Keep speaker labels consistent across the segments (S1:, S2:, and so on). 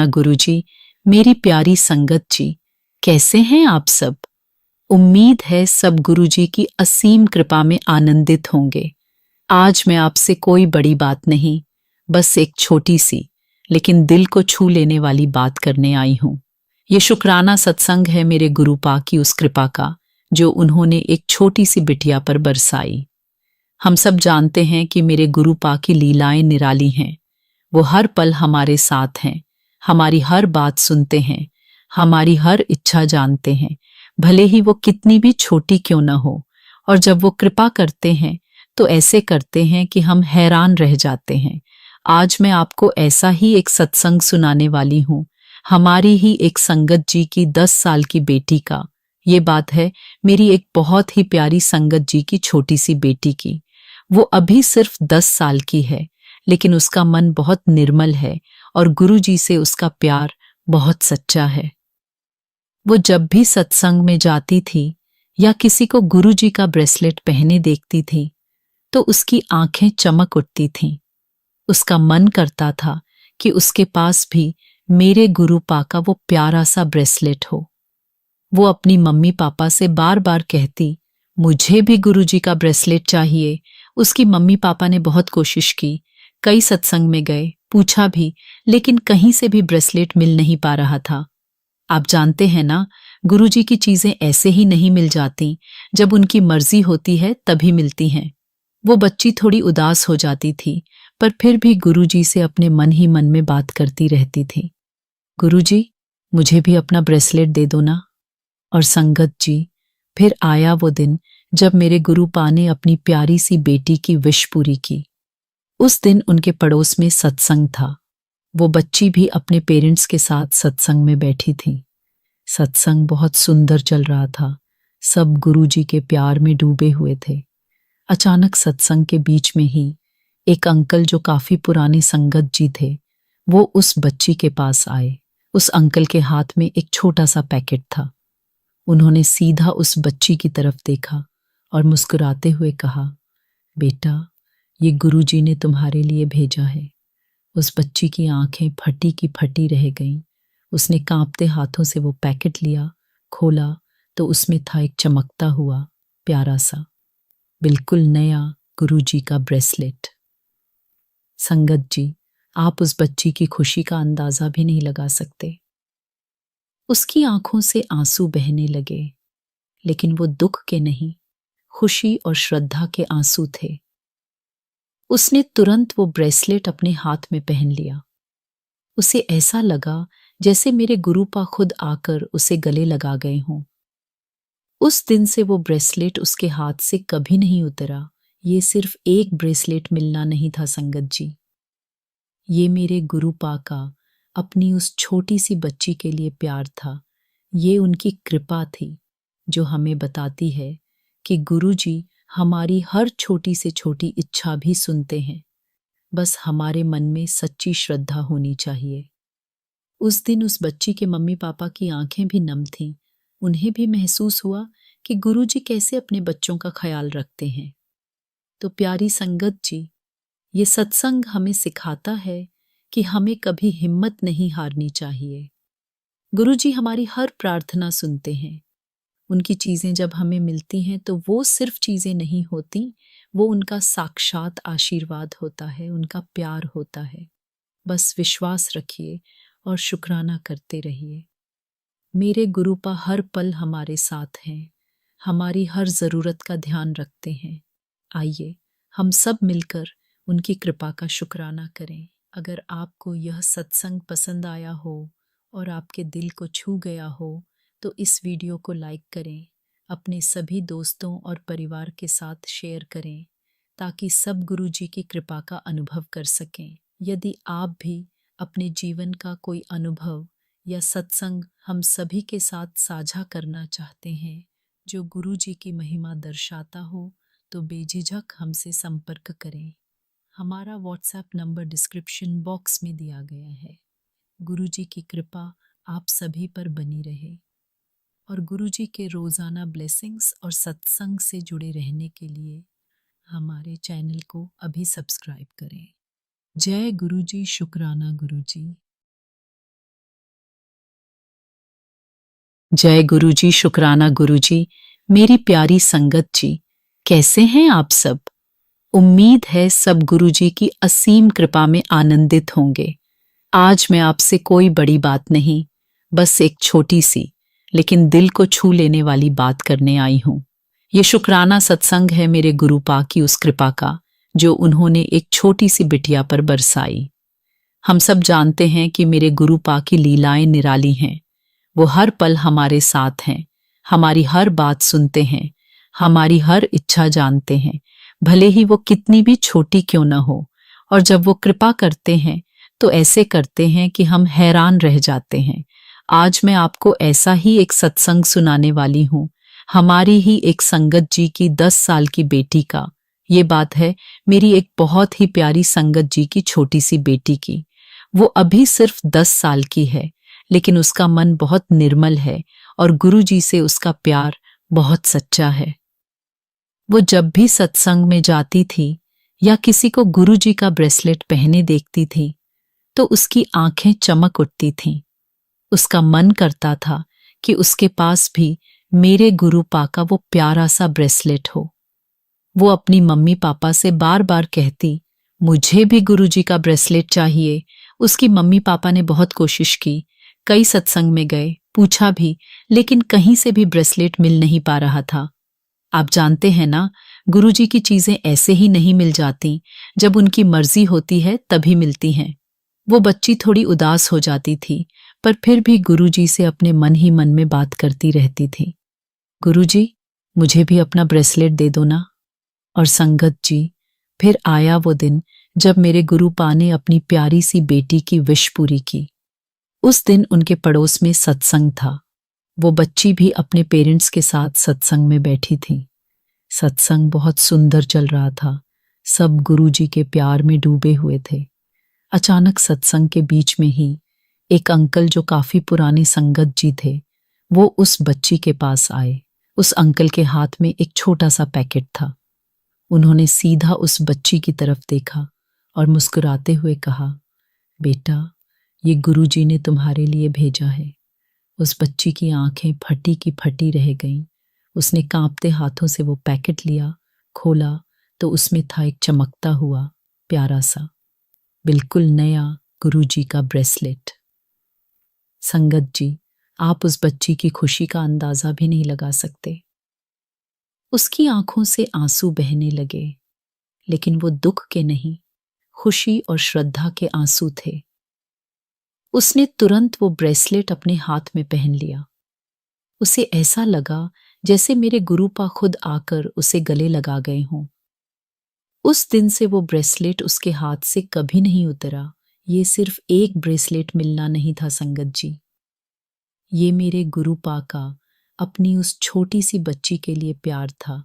S1: गुरुजी, मेरी प्यारी संगत जी, कैसे हैं आप सब? उम्मीद है सब गुरुजी की असीम कृपा में आनंदित होंगे। आज मैं आपसे कोई बड़ी बात नहीं, बस एक छोटी सी लेकिन दिल को छू लेने वाली बात करने आई हूं। ये शुक्राना सत्संग है मेरे गुरुपा की उस कृपा का जो उन्होंने एक छोटी सी बिटिया पर बरसाई। हम सब जानते हैं कि मेरे गुरुपा की लीलाएं निराली हैं। वो हर पल हमारे साथ हैं, हमारी हर बात सुनते हैं, हमारी हर इच्छा जानते हैं, भले ही वो कितनी भी छोटी क्यों न हो। और जब वो कृपा करते हैं तो ऐसे करते हैं कि हम हैरान रह जाते हैं। आज मैं आपको ऐसा ही एक सत्संग सुनाने वाली हूँ, हमारी ही एक संगत जी की 10 साल की बेटी का। ये बात है मेरी एक बहुत ही प्यारी संगत जी की छोटी सी बेटी की। वो अभी सिर्फ 10 साल की है, लेकिन उसका मन बहुत निर्मल है और गुरु जी से उसका प्यार बहुत सच्चा है। वो जब भी सत्संग में जाती थी या किसी को गुरु जी का ब्रेसलेट पहने देखती थी तो उसकी आंखें चमक उठती थीं। उसका मन करता था कि उसके पास भी मेरे गुरुपा का वो प्यारा सा ब्रेसलेट हो। वो अपनी मम्मी पापा से बार बार कहती, मुझे भी गुरुजी का ब्रेसलेट चाहिए। उसकी मम्मी पापा ने बहुत कोशिश की, कई सत्संग में गए, पूछा भी, लेकिन कहीं से भी ब्रेसलेट मिल नहीं पा रहा था। आप जानते हैं ना, गुरुजी की चीजें ऐसे ही नहीं मिल जाती, जब उनकी मर्जी होती है तभी मिलती हैं। वो बच्ची थोड़ी उदास हो जाती थी, पर फिर भी गुरुजी से अपने मन ही मन में बात करती रहती थी। गुरुजी, मुझे भी अपना ब्रेसलेट दे दो ना। और संगत जी, फिर आया वो दिन जब मेरे गुरुपा ने अपनी प्यारी सी बेटी की विश पूरी की। उस दिन उनके पड़ोस में सत्संग था। वो बच्ची भी अपने पेरेंट्स के साथ सत्संग में बैठी थी। सत्संग बहुत सुंदर चल रहा था। सब गुरुजी के प्यार में डूबे हुए थे। अचानक सत्संग के बीच में ही एक अंकल जो काफी पुराने संगत जी थे, वो उस बच्ची के पास आए। उस अंकल के हाथ में एक छोटा सा पैकेट था। उन्होंने सीधा उस बच्ची की तरफ देखा और मुस्कुराते हुए कहा, बेटा, ये गुरुजी ने तुम्हारे लिए भेजा है। उस बच्ची की आंखें फटी की फटी रह गईं। उसने कांपते हाथों से वो पैकेट लिया, खोला तो उसमें था एक चमकता हुआ प्यारा सा, बिल्कुल नया गुरुजी का ब्रेसलेट। संगत जी, आप उस बच्ची की खुशी का अंदाजा भी नहीं लगा सकते। उसकी आंखों से आंसू बहने लगे, लेकिन वो दुख के नहीं, खुशी और श्रद्धा के आंसू थे। उसने तुरंत वो ब्रेसलेट अपने हाथ में पहन लिया। उसे ऐसा लगा जैसे मेरे गुरुपा खुद आकर उसे गले लगा गए हों। उस दिन से वो ब्रेसलेट उसके हाथ से कभी नहीं उतरा। ये सिर्फ एक ब्रेसलेट मिलना नहीं था संगत जी, ये मेरे गुरुपा का अपनी उस छोटी सी बच्ची के लिए प्यार था। ये उनकी कृपा थी जो हमें बताती है कि गुरुजी हमारी हर छोटी से छोटी इच्छा भी सुनते हैं। बस हमारे मन में सच्ची श्रद्धा होनी चाहिए। उस दिन उस बच्ची के मम्मी पापा की आंखें भी नम थीं। उन्हें भी महसूस हुआ कि गुरुजी कैसे अपने बच्चों का ख्याल रखते हैं। तो प्यारी संगत जी, ये सत्संग हमें सिखाता है कि हमें कभी हिम्मत नहीं हारनी चाहिए। गुरुजी हमारी हर प्रार्थना सुनते हैं। उनकी चीज़ें जब हमें मिलती हैं तो वो सिर्फ चीज़ें नहीं होती, वो उनका साक्षात आशीर्वाद होता है, उनका प्यार होता है। बस विश्वास रखिए और शुक्राना करते रहिए। मेरे गुरुपा हर पल हमारे साथ हैं, हमारी हर ज़रूरत का ध्यान रखते हैं। आइए, हम सब मिलकर उनकी कृपा का शुक्राना करें। अगर आपको यह सत्संग पसंद आया हो और आपके दिल को छू गया हो, तो इस वीडियो को लाइक करें, अपने सभी दोस्तों और परिवार के साथ शेयर करें, ताकि सब गुरुजी की कृपा का अनुभव कर सकें। यदि आप भी अपने जीवन का कोई अनुभव या सत्संग हम सभी के साथ साझा करना चाहते हैं, जो गुरुजी की महिमा दर्शाता हो, तो बेझिझक हमसे संपर्क करें। हमारा व्हाट्सएप नंबर डिस्क्रिप्शन बॉक्स में दिया गया है। गुरुजी की कृपा आप सभी पर बनी रहे और गुरुजी के रोज़ाना ब्लेसिंग्स और सत्संग से जुड़े रहने के लिए हमारे चैनल को अभी सब्सक्राइब करें। जय गुरुजी, शुक्राना गुरुजी। जय गुरुजी, शुक्राना गुरुजी। मेरी प्यारी संगत जी, कैसे हैं आप सब? उम्मीद है सब गुरुजी की असीम कृपा में आनंदित होंगे। आज मैं आपसे कोई बड़ी बात नहीं, बस एक छोटी सी लेकिन दिल को छू लेने वाली बात करने आई हूं। ये शुक्राना सत्संग है मेरे गुरुपा की उस कृपा का जो उन्होंने एक छोटी सी बिटिया पर बरसाई। हम सब जानते हैं कि मेरे गुरुपा की लीलाएं निराली हैं। वो हर पल हमारे साथ हैं, हमारी हर बात सुनते हैं, हमारी हर इच्छा जानते हैं, भले ही वो कितनी भी छोटी क्यों न हो। और जब वो कृपा करते हैं तो ऐसे करते हैं कि हम हैरान रह जाते हैं। आज मैं आपको ऐसा ही एक सत्संग सुनाने वाली हूँ, हमारी ही एक संगत जी की 10 साल की बेटी का। ये बात है मेरी एक बहुत ही प्यारी संगत जी की छोटी सी बेटी की। वो अभी सिर्फ 10 साल की है, लेकिन उसका मन बहुत निर्मल है और गुरु जी से उसका प्यार बहुत सच्चा है। वो जब भी सत्संग में जाती थी या किसी को गुरु जी का ब्रेसलेट पहने देखती थी तो उसकी आंखें चमक उठती थीं। उसका मन करता था कि उसके पास भी मेरे गुरु पा का वो प्यारा सा ब्रेसलेट हो। वो अपनी मम्मी पापा से बार बार कहती, मुझे भी गुरुजी का ब्रेसलेट चाहिए। उसकी मम्मी पापा ने बहुत कोशिश की, कई सत्संग में गए, पूछा भी, लेकिन कहीं से भी ब्रेसलेट मिल नहीं पा रहा था। आप जानते हैं ना, गुरुजी की चीजें ऐसे ही नहीं मिल जाती, जब उनकी मर्जी होती है तभी मिलती हैं। वो बच्ची थोड़ी उदास हो जाती थी, पर फिर भी गुरुजी से अपने मन ही मन में बात करती रहती थी। गुरुजी, मुझे भी अपना ब्रेसलेट दे दो ना। और संगत जी, फिर आया वो दिन जब मेरे गुरुपा ने अपनी प्यारी सी बेटी की विश पूरी की। उस दिन उनके पड़ोस में सत्संग था। वो बच्ची भी अपने पेरेंट्स के साथ सत्संग में बैठी थी। सत्संग बहुत सुंदर चल रहा था। सब गुरुजी के प्यार में डूबे हुए थे। अचानक सत्संग के बीच में ही एक अंकल जो काफी पुराने संगत जी थे, वो उस बच्ची के पास आए। उस अंकल के हाथ में एक छोटा सा पैकेट था। उन्होंने सीधा उस बच्ची की तरफ देखा और मुस्कुराते हुए कहा, बेटा, ये गुरुजी ने तुम्हारे लिए भेजा है। उस बच्ची की आंखें फटी की फटी रह गईं। उसने कांपते हाथों से वो पैकेट लिया, खोला तो उसमें था एक चमकता हुआ प्यारा सा, बिल्कुल नया गुरुजी का ब्रेसलेट। संगत जी, आप उस बच्ची की खुशी का अंदाजा भी नहीं लगा सकते। उसकी आंखों से आंसू बहने लगे, लेकिन वो दुख के नहीं, खुशी और श्रद्धा के आंसू थे। उसने तुरंत वो ब्रेसलेट अपने हाथ में पहन लिया। उसे ऐसा लगा जैसे मेरे गुरुपा खुद आकर उसे गले लगा गए हों। उस दिन से वो ब्रेसलेट उसके हाथ से कभी नहीं उतरा। ये सिर्फ एक ब्रेसलेट मिलना नहीं था संगत जी, ये मेरे गुरुपा का अपनी उस छोटी सी बच्ची के लिए प्यार था।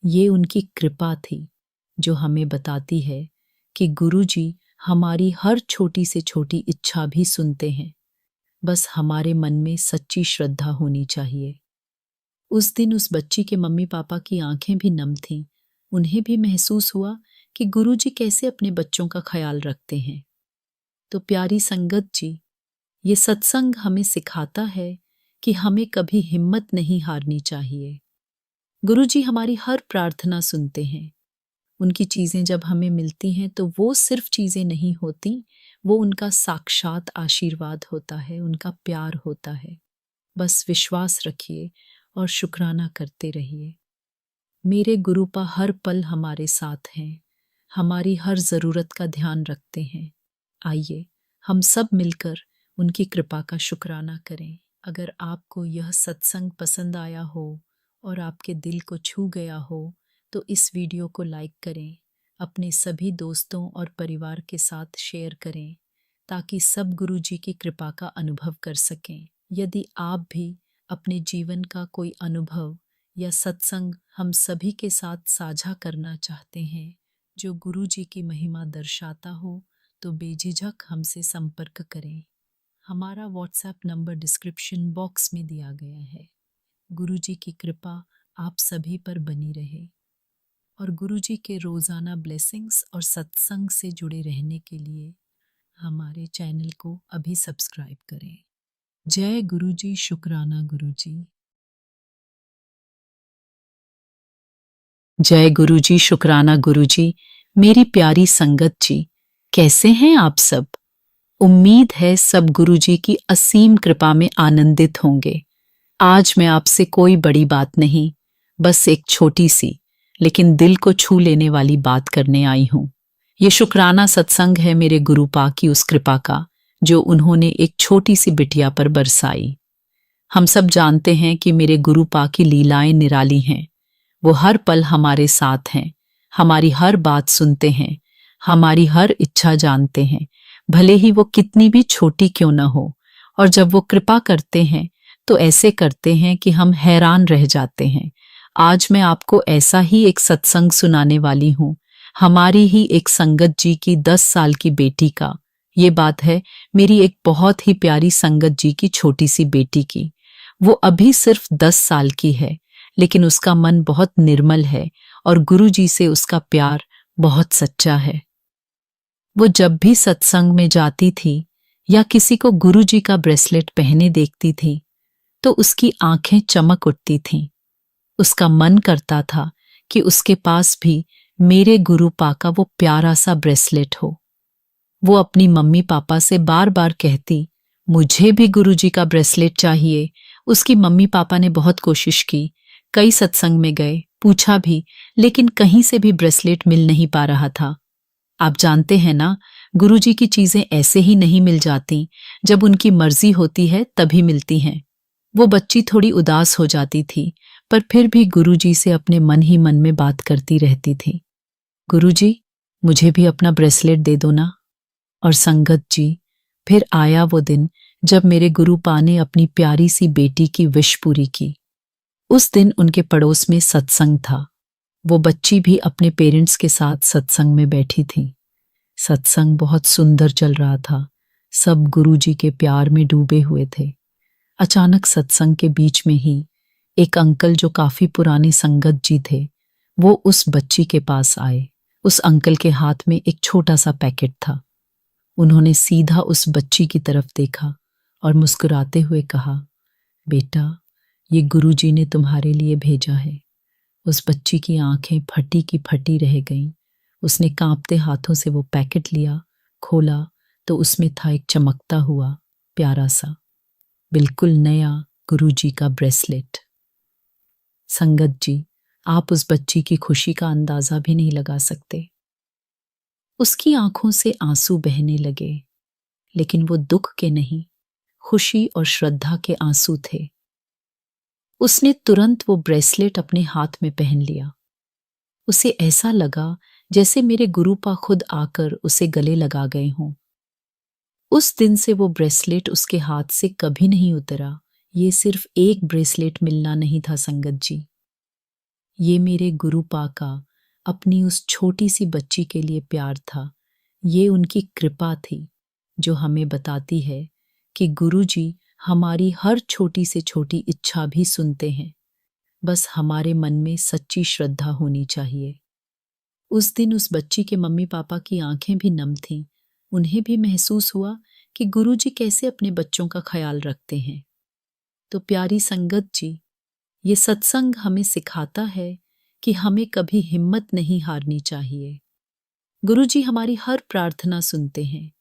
S1: ये उनकी कृपा थी जो हमें बताती है कि गुरुजी हमारी हर छोटी से छोटी इच्छा भी सुनते हैं, बस हमारे मन में सच्ची श्रद्धा होनी चाहिए। उस दिन उस बच्ची के मम्मी पापा की आंखें भी नम थीं। उन्हें भी महसूस हुआ कि गुरुजी कैसे अपने बच्चों का ख्याल रखते हैं। तो प्यारी संगत जी, ये सत्संग हमें सिखाता है कि हमें कभी हिम्मत नहीं हारनी चाहिए। गुरुजी हमारी हर प्रार्थना सुनते हैं। उनकी चीजें जब हमें मिलती हैं तो वो सिर्फ चीजें नहीं होती, वो उनका साक्षात आशीर्वाद होता है, उनका प्यार होता है। बस विश्वास रखिए और शुक्राना करते रहिए। मेरे गुरुपा हर पल हमारे साथ हैं, हमारी हर जरूरत का ध्यान रखते हैं। आइए हम सब मिलकर उनकी कृपा का शुक्राना करें। अगर आपको यह सत्संग पसंद आया हो और आपके दिल को छू गया हो तो इस वीडियो को लाइक करें, अपने सभी दोस्तों और परिवार के साथ शेयर करें ताकि सब गुरुजी की कृपा का अनुभव कर सकें। यदि आप भी अपने जीवन का कोई अनुभव या सत्संग हम सभी के साथ साझा करना चाहते हैं जो गुरुजी की महिमा दर्शाता हो तो बेझिझक हमसे संपर्क करें। हमारा व्हाट्सएप नंबर डिस्क्रिप्शन बॉक्स में दिया गया है। गुरुजी की कृपा आप सभी पर बनी रहे और गुरुजी के रोज़ाना ब्लेसिंग्स और सत्संग से जुड़े रहने के लिए हमारे चैनल को अभी सब्सक्राइब करें। जय गुरु जी, शुक्राना गुरु जी। जय गुरु जी, शुक्राना गुरु जी। मेरी प्यारी संगत जी, कैसे हैं आप सब? उम्मीद है सब गुरु जी की असीम कृपा में आनंदित होंगे। आज मैं आपसे कोई बड़ी बात नहीं, बस एक छोटी सी लेकिन दिल को छू लेने वाली बात करने आई हूं। ये शुक्राना सत्संग है मेरे गुरुपा की उस कृपा का, जो उन्होंने एक छोटी सी बिटिया पर बरसाई। हम सब जानते हैं कि मेरे गुरुपा की लीलाएं निराली हैं। वो हर पल हमारे साथ हैं, हमारी हर बात सुनते हैं, हमारी हर इच्छा जानते हैं, भले ही वो कितनी भी छोटी क्यों न हो। और जब वो कृपा करते हैं तो ऐसे करते हैं कि हम हैरान रह जाते हैं। आज मैं आपको ऐसा ही एक सत्संग सुनाने वाली हूँ, हमारी ही एक संगत जी की 10 साल की बेटी का। ये बात है मेरी एक बहुत ही प्यारी संगत जी की छोटी सी बेटी की। वो अभी सिर्फ 10 साल की है, लेकिन उसका मन बहुत निर्मल है और गुरु जी से उसका प्यार बहुत सच्चा है। वो जब भी सत्संग में जाती थी या किसी को गुरु जी का ब्रेसलेट पहने देखती थी तो उसकी आंखें चमक उठती थीं। उसका मन करता था कि उसके पास भी मेरे गुरुपा का वो प्यारा सा ब्रेसलेट हो। वो अपनी मम्मी पापा से बार बार कहती, मुझे भी गुरुजी का ब्रेसलेट चाहिए। उसकी मम्मी पापा ने बहुत कोशिश की, कई सत्संग में गए, पूछा भी, लेकिन कहीं से भी ब्रेसलेट मिल नहीं पा रहा था। आप जानते हैं ना, गुरुजी की चीजें ऐसे ही नहीं मिल जाती, जब उनकी मर्जी होती है तभी मिलती हैं। वो बच्ची थोड़ी उदास हो जाती थी, पर फिर भी गुरुजी से अपने मन ही मन में बात करती रहती थी। गुरुजी, मुझे भी अपना ब्रेसलेट दे दो ना। और संगत जी, फिर आया वो दिन जब मेरे गुरुपा ने अपनी प्यारी सी बेटी की विश पूरी की। उस दिन उनके पड़ोस में सत्संग था। वो बच्ची भी अपने पेरेंट्स के साथ सत्संग में बैठी थी। सत्संग बहुत सुंदर चल रहा था। सब गुरुजी के प्यार में डूबे हुए थे। अचानक सत्संग के बीच में ही एक अंकल जो काफी पुराने संगत जी थे, वो उस बच्ची के पास आए। उस अंकल के हाथ में एक छोटा सा पैकेट था। उन्होंने सीधा उस बच्ची की तरफ देखा और मुस्कुराते हुए कहा, बेटा, ये गुरुजी ने तुम्हारे लिए भेजा है। उस बच्ची की आंखें फटी की फटी रह गईं। उसने कांपते हाथों से वो पैकेट लिया, खोला तो उसमें था एक चमकता हुआ प्यारा सा, बिल्कुल नया गुरुजी का ब्रेसलेट। संगत जी, आप उस बच्ची की खुशी का अंदाजा भी नहीं लगा सकते। उसकी आंखों से आंसू बहने लगे, लेकिन वो दुख के नहीं, खुशी और श्रद्धा के आंसू थे। उसने तुरंत वो ब्रेसलेट अपने हाथ में पहन लिया। उसे ऐसा लगा जैसे मेरे गुरुपा खुद आकर उसे गले लगा गए हों। उस दिन से वो ब्रेसलेट उसके हाथ से कभी नहीं उतरा। ये सिर्फ एक ब्रेसलेट मिलना नहीं था संगत जी, ये मेरे गुरुपा का अपनी उस छोटी सी बच्ची के लिए प्यार था। ये उनकी कृपा थी, जो हमें बताती है कि गुरुजी हमारी हर छोटी से छोटी इच्छा भी सुनते हैं। बस हमारे मन में सच्ची श्रद्धा होनी चाहिए। उस दिन उस बच्ची के मम्मी पापा की आंखें भी नम थीं। उन्हें भी महसूस हुआ कि गुरुजी कैसे अपने बच्चों का ख्याल रखते हैं। तो प्यारी संगत जी, ये सत्संग हमें सिखाता है कि हमें कभी हिम्मत नहीं हारनी चाहिए। गुरुजी हमारी हर प्रार्थना सुनते हैं।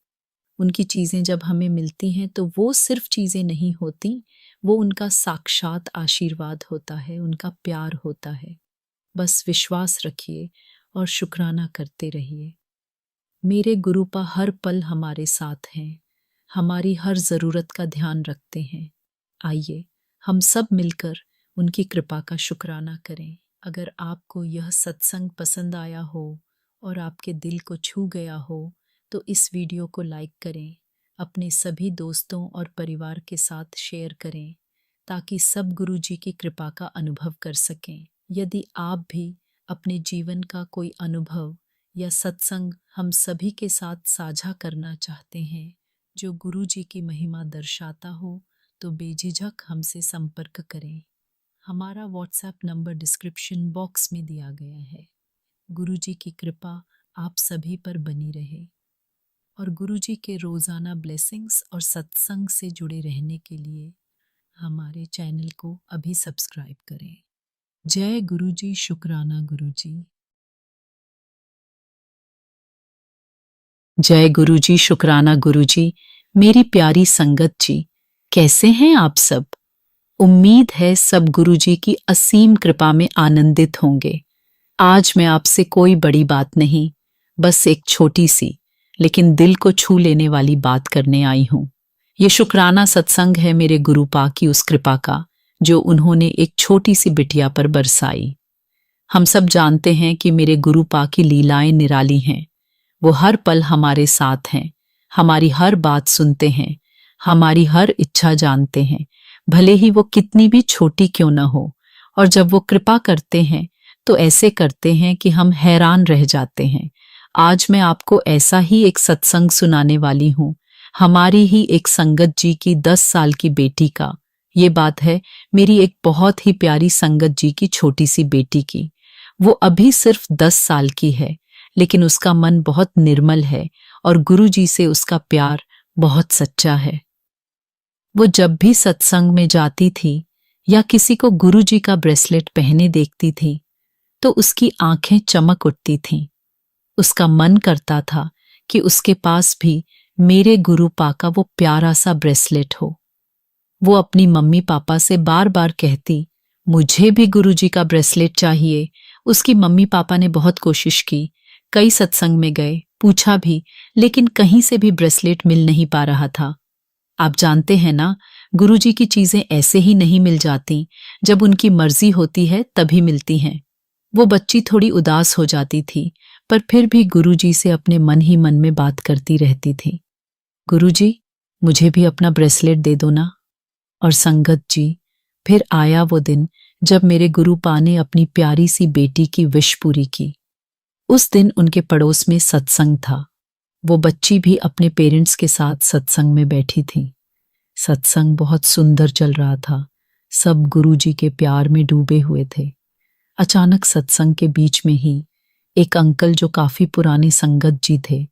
S1: उनकी चीजें जब हमें मिलती हैं तो वो सिर्फ चीजें नहीं होती, वो उनका साक्षात आशीर्वाद होता है, उनका प्यार होता है। बस विश्वास रखिए और शुक्राना करते रहिए। मेरे गुरुपा हर पल हमारे साथ हैं, हमारी हर जरूरत का ध्यान रखते हैं। आइए हम सब मिलकर उनकी कृपा का शुक्राना करें। अगर आपको यह सत्संग पसंद आया हो और आपके दिल को छू गया हो तो इस वीडियो को लाइक करें, अपने सभी दोस्तों और परिवार के साथ शेयर करें, ताकि सब गुरु जी की कृपा का अनुभव कर सकें। यदि आप भी अपने जीवन का कोई अनुभव या सत्संग हम सभी के साथ साझा करना चाहते हैं, जो गुरु जी की महिमा दर्शाता हो, तो बेझिझक हमसे संपर्क करें। हमारा व्हाट्सएप नंबर डिस्क्रिप्शन बॉक्स में दिया गया है। गुरु जी की कृपा आप सभी पर बनी रहे। और गुरुजी के रोज़ाना ब्लेसिंग्स और सत्संग से जुड़े रहने के लिए हमारे चैनल को अभी सब्सक्राइब करें। जय गुरुजी, शुक्राना गुरुजी। जय गुरुजी, शुक्राना गुरुजी। मेरी प्यारी संगत जी, कैसे हैं आप सब? उम्मीद है सब गुरुजी की असीम कृपा में आनंदित होंगे। आज मैं आपसे कोई बड़ी बात नहीं, बस एक छोटी सी लेकिन दिल को छू लेने वाली बात करने आई हूं। ये शुक्राना सत्संग है मेरे गुरुपा की उस कृपा का जो उन्होंने एक छोटी सी बिटिया पर बरसाई। हम सब जानते हैं कि मेरे गुरुपा की लीलाएं निराली हैं। वो हर पल हमारे साथ हैं, हमारी हर बात सुनते हैं, हमारी हर इच्छा जानते हैं, भले ही वो कितनी भी छोटी क्यों न हो। और जब वो कृपा करते हैं तो ऐसे करते हैं कि हम हैरान रह जाते हैं। आज मैं आपको ऐसा ही एक सत्संग सुनाने वाली हूँ, हमारी ही एक संगत जी की 10 साल की बेटी का। ये बात है मेरी एक बहुत ही प्यारी संगत जी की छोटी सी बेटी की। वो अभी सिर्फ 10 साल की है, लेकिन उसका मन बहुत निर्मल है और गुरु जी से उसका प्यार बहुत सच्चा है। वो जब भी सत्संग में जाती थी या किसी को गुरु जी का ब्रेसलेट पहने देखती थी तो उसकी आंखें चमक उठती थीं। उसका मन करता था कि उसके पास भी मेरे गुरुपा का वो प्यारा सा ब्रेसलेट हो। वो अपनी मम्मी पापा से बार बार कहती, मुझे भी गुरुजी का ब्रेसलेट चाहिए। उसकी मम्मी पापा ने बहुत कोशिश की, कई सत्संग में गए, पूछा भी, लेकिन कहीं से भी ब्रेसलेट मिल नहीं पा रहा था। आप जानते हैं ना, गुरुजी की चीजें ऐसे ही नहीं मिल जाती, जब उनकी मर्जी होती है तभी मिलती हैं। वो बच्ची थोड़ी उदास हो जाती थी, पर फिर भी गुरुजी से अपने मन ही मन में बात करती रहती थी। गुरुजी, मुझे भी अपना ब्रेसलेट दे दो ना। और संगत जी, फिर आया वो दिन जब मेरे गुरुपा ने अपनी प्यारी सी बेटी की विश पूरी की। उस दिन उनके पड़ोस में सत्संग था। वो बच्ची भी अपने पेरेंट्स के साथ सत्संग में बैठी थी। सत्संग बहुत सुंदर चल रहा था। सब गुरुजी के प्यार में डूबे हुए थे। अचानक सत्संग के बीच में ही एक अंकल जो काफी पुराने संगत जी थे,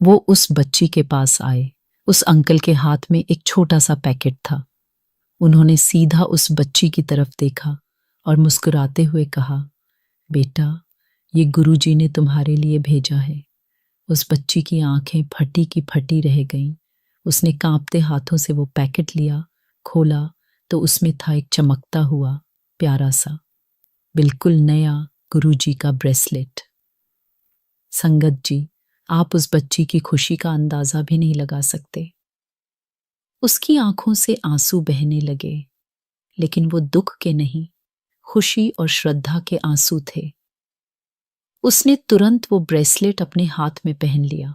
S1: वो उस बच्ची के पास आए। उस अंकल के हाथ में एक छोटा सा पैकेट था। उन्होंने सीधा उस बच्ची की तरफ देखा और मुस्कुराते हुए कहा, बेटा, ये गुरुजी ने तुम्हारे लिए भेजा है। उस बच्ची की आंखें फटी की फटी रह गईं। उसने कांपते हाथों से वो पैकेट लिया, खोला तो उसमें था एक चमकता हुआ प्यारा सा, बिल्कुल नया गुरुजी का ब्रेसलेट। संगत जी, आप उस बच्ची की खुशी का अंदाजा भी नहीं लगा सकते। उसकी आंखों से आंसू बहने लगे, लेकिन वो दुख के नहीं, खुशी और श्रद्धा के आंसू थे। उसने तुरंत वो ब्रेसलेट अपने हाथ में पहन लिया।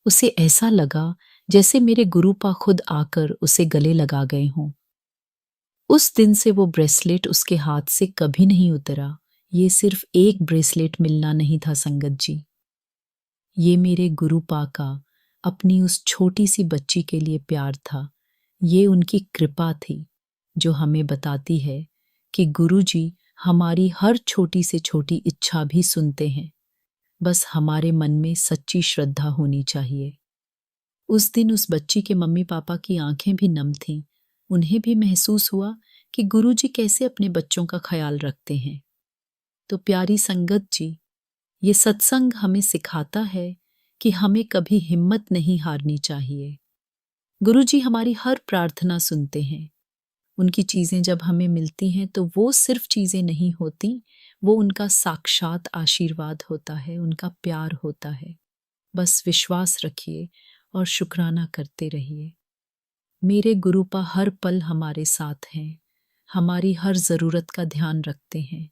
S1: उसे ऐसा लगा जैसे मेरे गुरुपा खुद आकर उसे गले लगा गए हों। उस दिन से वो ब्रेसलेट उसके हाथ से कभी नहीं उतरा। ये सिर्फ एक ब्रेसलेट मिलना नहीं था संगत जी, ये मेरे गुरुपा का अपनी उस छोटी सी बच्ची के लिए प्यार था। ये उनकी कृपा थी जो हमें बताती है कि गुरुजी हमारी हर छोटी से छोटी इच्छा भी सुनते हैं, बस हमारे मन में सच्ची श्रद्धा होनी चाहिए। उस दिन उस बच्ची के मम्मी पापा की आंखें भी नम थीं। उन्हें भी महसूस हुआ कि गुरुजी कैसे अपने बच्चों का ख्याल रखते हैं। तो प्यारी संगत जी, ये सत्संग हमें सिखाता है कि हमें कभी हिम्मत नहीं हारनी चाहिए। गुरुजी हमारी हर प्रार्थना सुनते हैं। उनकी चीजें जब हमें मिलती हैं तो वो सिर्फ चीजें नहीं होती, वो उनका साक्षात आशीर्वाद होता है, उनका प्यार होता है। बस विश्वास रखिए और शुक्राना करते रहिए। मेरे गुरुपा हर पल हमारे साथ हैं, हमारी हर जरूरत का ध्यान रखते हैं।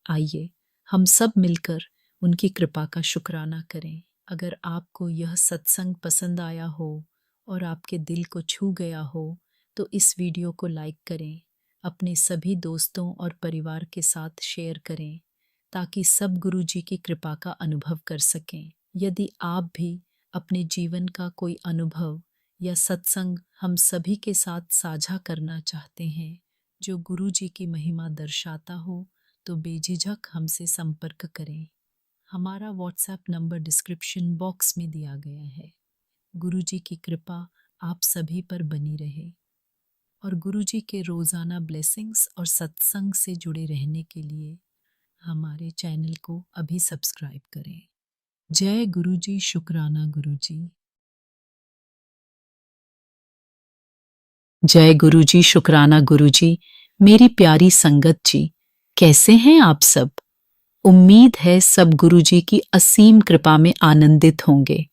S1: आइए हम सब मिलकर उनकी कृपा का शुक्राना करें। अगर आपको यह सत्संग पसंद आया हो और आपके दिल को छू गया हो तो इस वीडियो को लाइक करें, अपने सभी दोस्तों और परिवार के साथ शेयर करें ताकि सब गुरुजी की कृपा का अनुभव कर सकें। यदि आप भी अपने जीवन का कोई अनुभव या सत्संग हम सभी के साथ साझा करना चाहते हैं जो गुरुजी की महिमा दर्शाता हो, तो बेझिझक हमसे संपर्क करें। हमारा व्हाट्सएप नंबर डिस्क्रिप्शन बॉक्स में दिया गया है। गुरु जी की कृपा आप सभी पर बनी रहे और गुरु जी के रोज़ाना ब्लेसिंग्स और सत्संग से जुड़े रहने के लिए हमारे चैनल को अभी सब्सक्राइब करें। जय गुरु जी, शुक्राना गुरु जी। जय गुरु जी, शुक्राना गुरु जी। मेरी प्यारी संगत जी, कैसे हैं आप सब? उम्मीद है सब गुरु जी की असीम कृपा में आनंदित होंगे।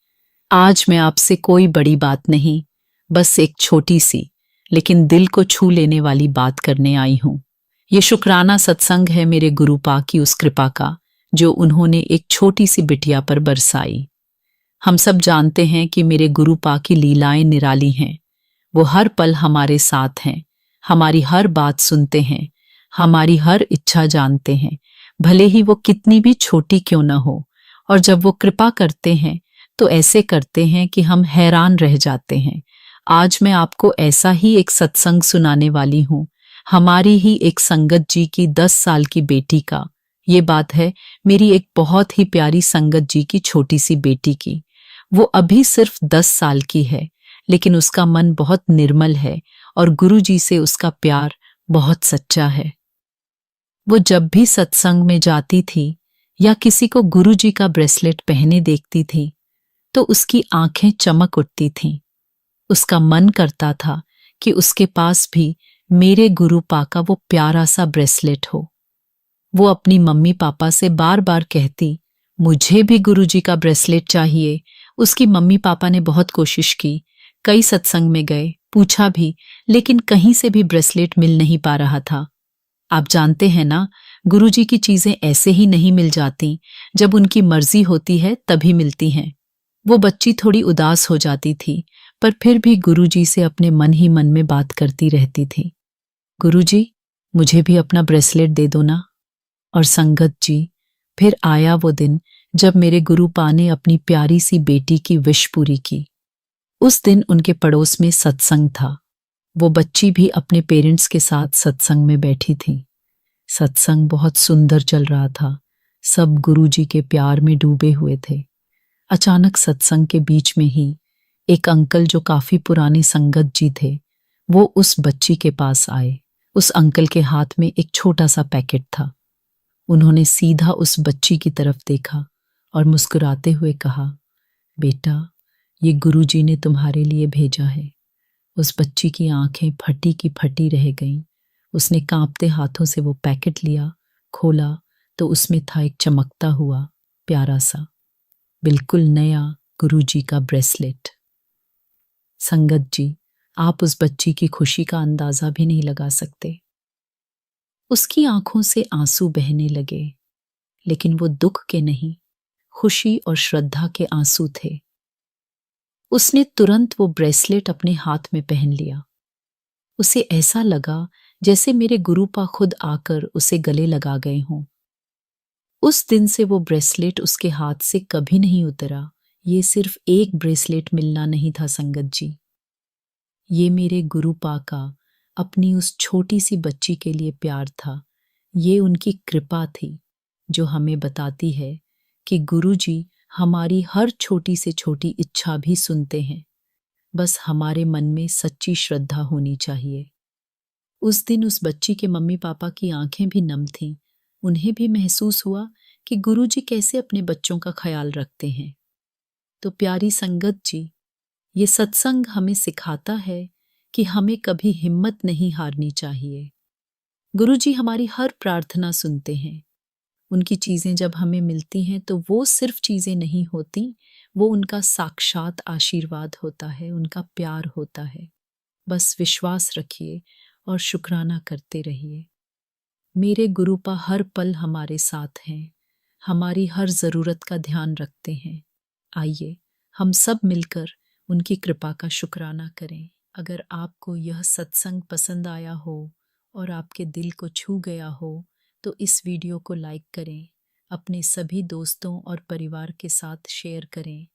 S1: आज मैं आपसे कोई बड़ी बात नहीं, बस एक छोटी सी लेकिन दिल को छू लेने वाली बात करने आई हूं। ये शुक्राना सत्संग है मेरे गुरु पा की उस कृपा का जो उन्होंने एक छोटी सी बिटिया पर बरसाई। हम सब जानते हैं कि मेरे गुरु पा की लीलाएं निराली हैं। वो हर पल हमारे साथ हैं, हमारी हर बात सुनते हैं, हमारी हर इच्छा जानते हैं, भले ही वो कितनी भी छोटी क्यों न हो। और जब वो कृपा करते हैं तो ऐसे करते हैं कि हम हैरान रह जाते हैं। आज मैं आपको ऐसा ही एक सत्संग सुनाने वाली हूँ, हमारी ही एक संगत जी की 10 साल की बेटी का। ये बात है मेरी एक बहुत ही प्यारी संगत जी की छोटी सी बेटी की। वो अभी सिर्फ 10 साल की है, लेकिन उसका मन बहुत निर्मल है और गुरु जी से उसका प्यार बहुत सच्चा है। वो जब भी सत्संग में जाती थी या किसी को गुरु जी का ब्रेसलेट पहने देखती थी तो उसकी आंखें चमक उठती थीं। उसका मन करता था कि उसके पास भी मेरे गुरु पा का वो प्यारा सा ब्रेसलेट हो। वो अपनी मम्मी पापा से बार बार कहती, मुझे भी गुरु जी का ब्रेसलेट चाहिए। उसकी मम्मी पापा ने बहुत कोशिश की, कई सत्संग में गए, पूछा भी, लेकिन कहीं से भी ब्रेसलेट मिल नहीं पा रहा था। आप जानते हैं ना, गुरु जी की चीजें ऐसे ही नहीं मिल जाती, जब उनकी मर्जी होती है तभी मिलती हैं। वो बच्ची थोड़ी उदास हो जाती थी, पर फिर भी गुरु जी से अपने मन ही मन में बात करती रहती थी। गुरु जी, मुझे भी अपना ब्रेसलेट दे दो ना। और संगत जी, फिर आया वो दिन जब मेरे गुरु पा ने अपनी प्यारी सी बेटी की विश पूरी की। उस दिन उनके पड़ोस में सत्संग था। वो बच्ची भी अपने पेरेंट्स के साथ सत्संग में बैठी थी। सत्संग बहुत सुंदर चल रहा था, सब गुरु जी के प्यार में डूबे हुए थे। अचानक सत्संग के बीच में ही एक अंकल जो काफी पुराने संगत जी थे, वो उस बच्ची के पास आए। उस अंकल के हाथ में एक छोटा सा पैकेट था। उन्होंने सीधा उस बच्ची की तरफ देखा और मुस्कुराते हुए कहा, बेटा, ये गुरु जी ने तुम्हारे लिए भेजा है। उस बच्ची की आंखें फटी की फटी रह गईं। उसने कांपते हाथों से वो पैकेट लिया, खोला तो उसमें था एक चमकता हुआ प्यारा सा, बिल्कुल नया गुरु जी का ब्रेसलेट। संगत जी, आप उस बच्ची की खुशी का अंदाजा भी नहीं लगा सकते। उसकी आंखों से आंसू बहने लगे, लेकिन वो दुख के नहीं, खुशी और श्रद्धा के आंसू थे। उसने तुरंत वो ब्रेसलेट अपने हाथ में पहन लिया। उसे ऐसा लगा जैसे मेरे गुरुपा खुद आकर उसे गले लगा गए हों। उस दिन से वो ब्रेसलेट उसके हाथ से कभी नहीं उतरा। ये सिर्फ एक ब्रेसलेट मिलना नहीं था संगत जी, ये मेरे गुरुपा का अपनी उस छोटी सी बच्ची के लिए प्यार था। ये उनकी कृपा थी जो हमें बताती है कि गुरु जी हमारी हर छोटी से छोटी इच्छा भी सुनते हैं, बस हमारे मन में सच्ची श्रद्धा होनी चाहिए। उस दिन उस बच्ची के मम्मी पापा की आंखें भी नम थीं। उन्हें भी महसूस हुआ कि गुरु जी कैसे अपने बच्चों का ख्याल रखते हैं। तो प्यारी संगत जी, ये सत्संग हमें सिखाता है कि हमें कभी हिम्मत नहीं हारनी चाहिए। गुरु जी हमारी हर प्रार्थना सुनते हैं। उनकी चीजें जब हमें मिलती हैं तो वो सिर्फ चीजें नहीं होती, वो उनका साक्षात आशीर्वाद होता है, उनका प्यार होता है। बस विश्वास रखिए और शुक्राना करते रहिए। मेरे गुरुपा हर पल हमारे साथ हैं, हमारी हर जरूरत का ध्यान रखते हैं। आइए हम सब मिलकर उनकी कृपा का शुक्राना करें। अगर आपको यह सत्संग पसंद आया हो और आपके दिल को छू गया हो तो इस वीडियो को लाइक करें, अपने सभी दोस्तों और परिवार के साथ शेयर करें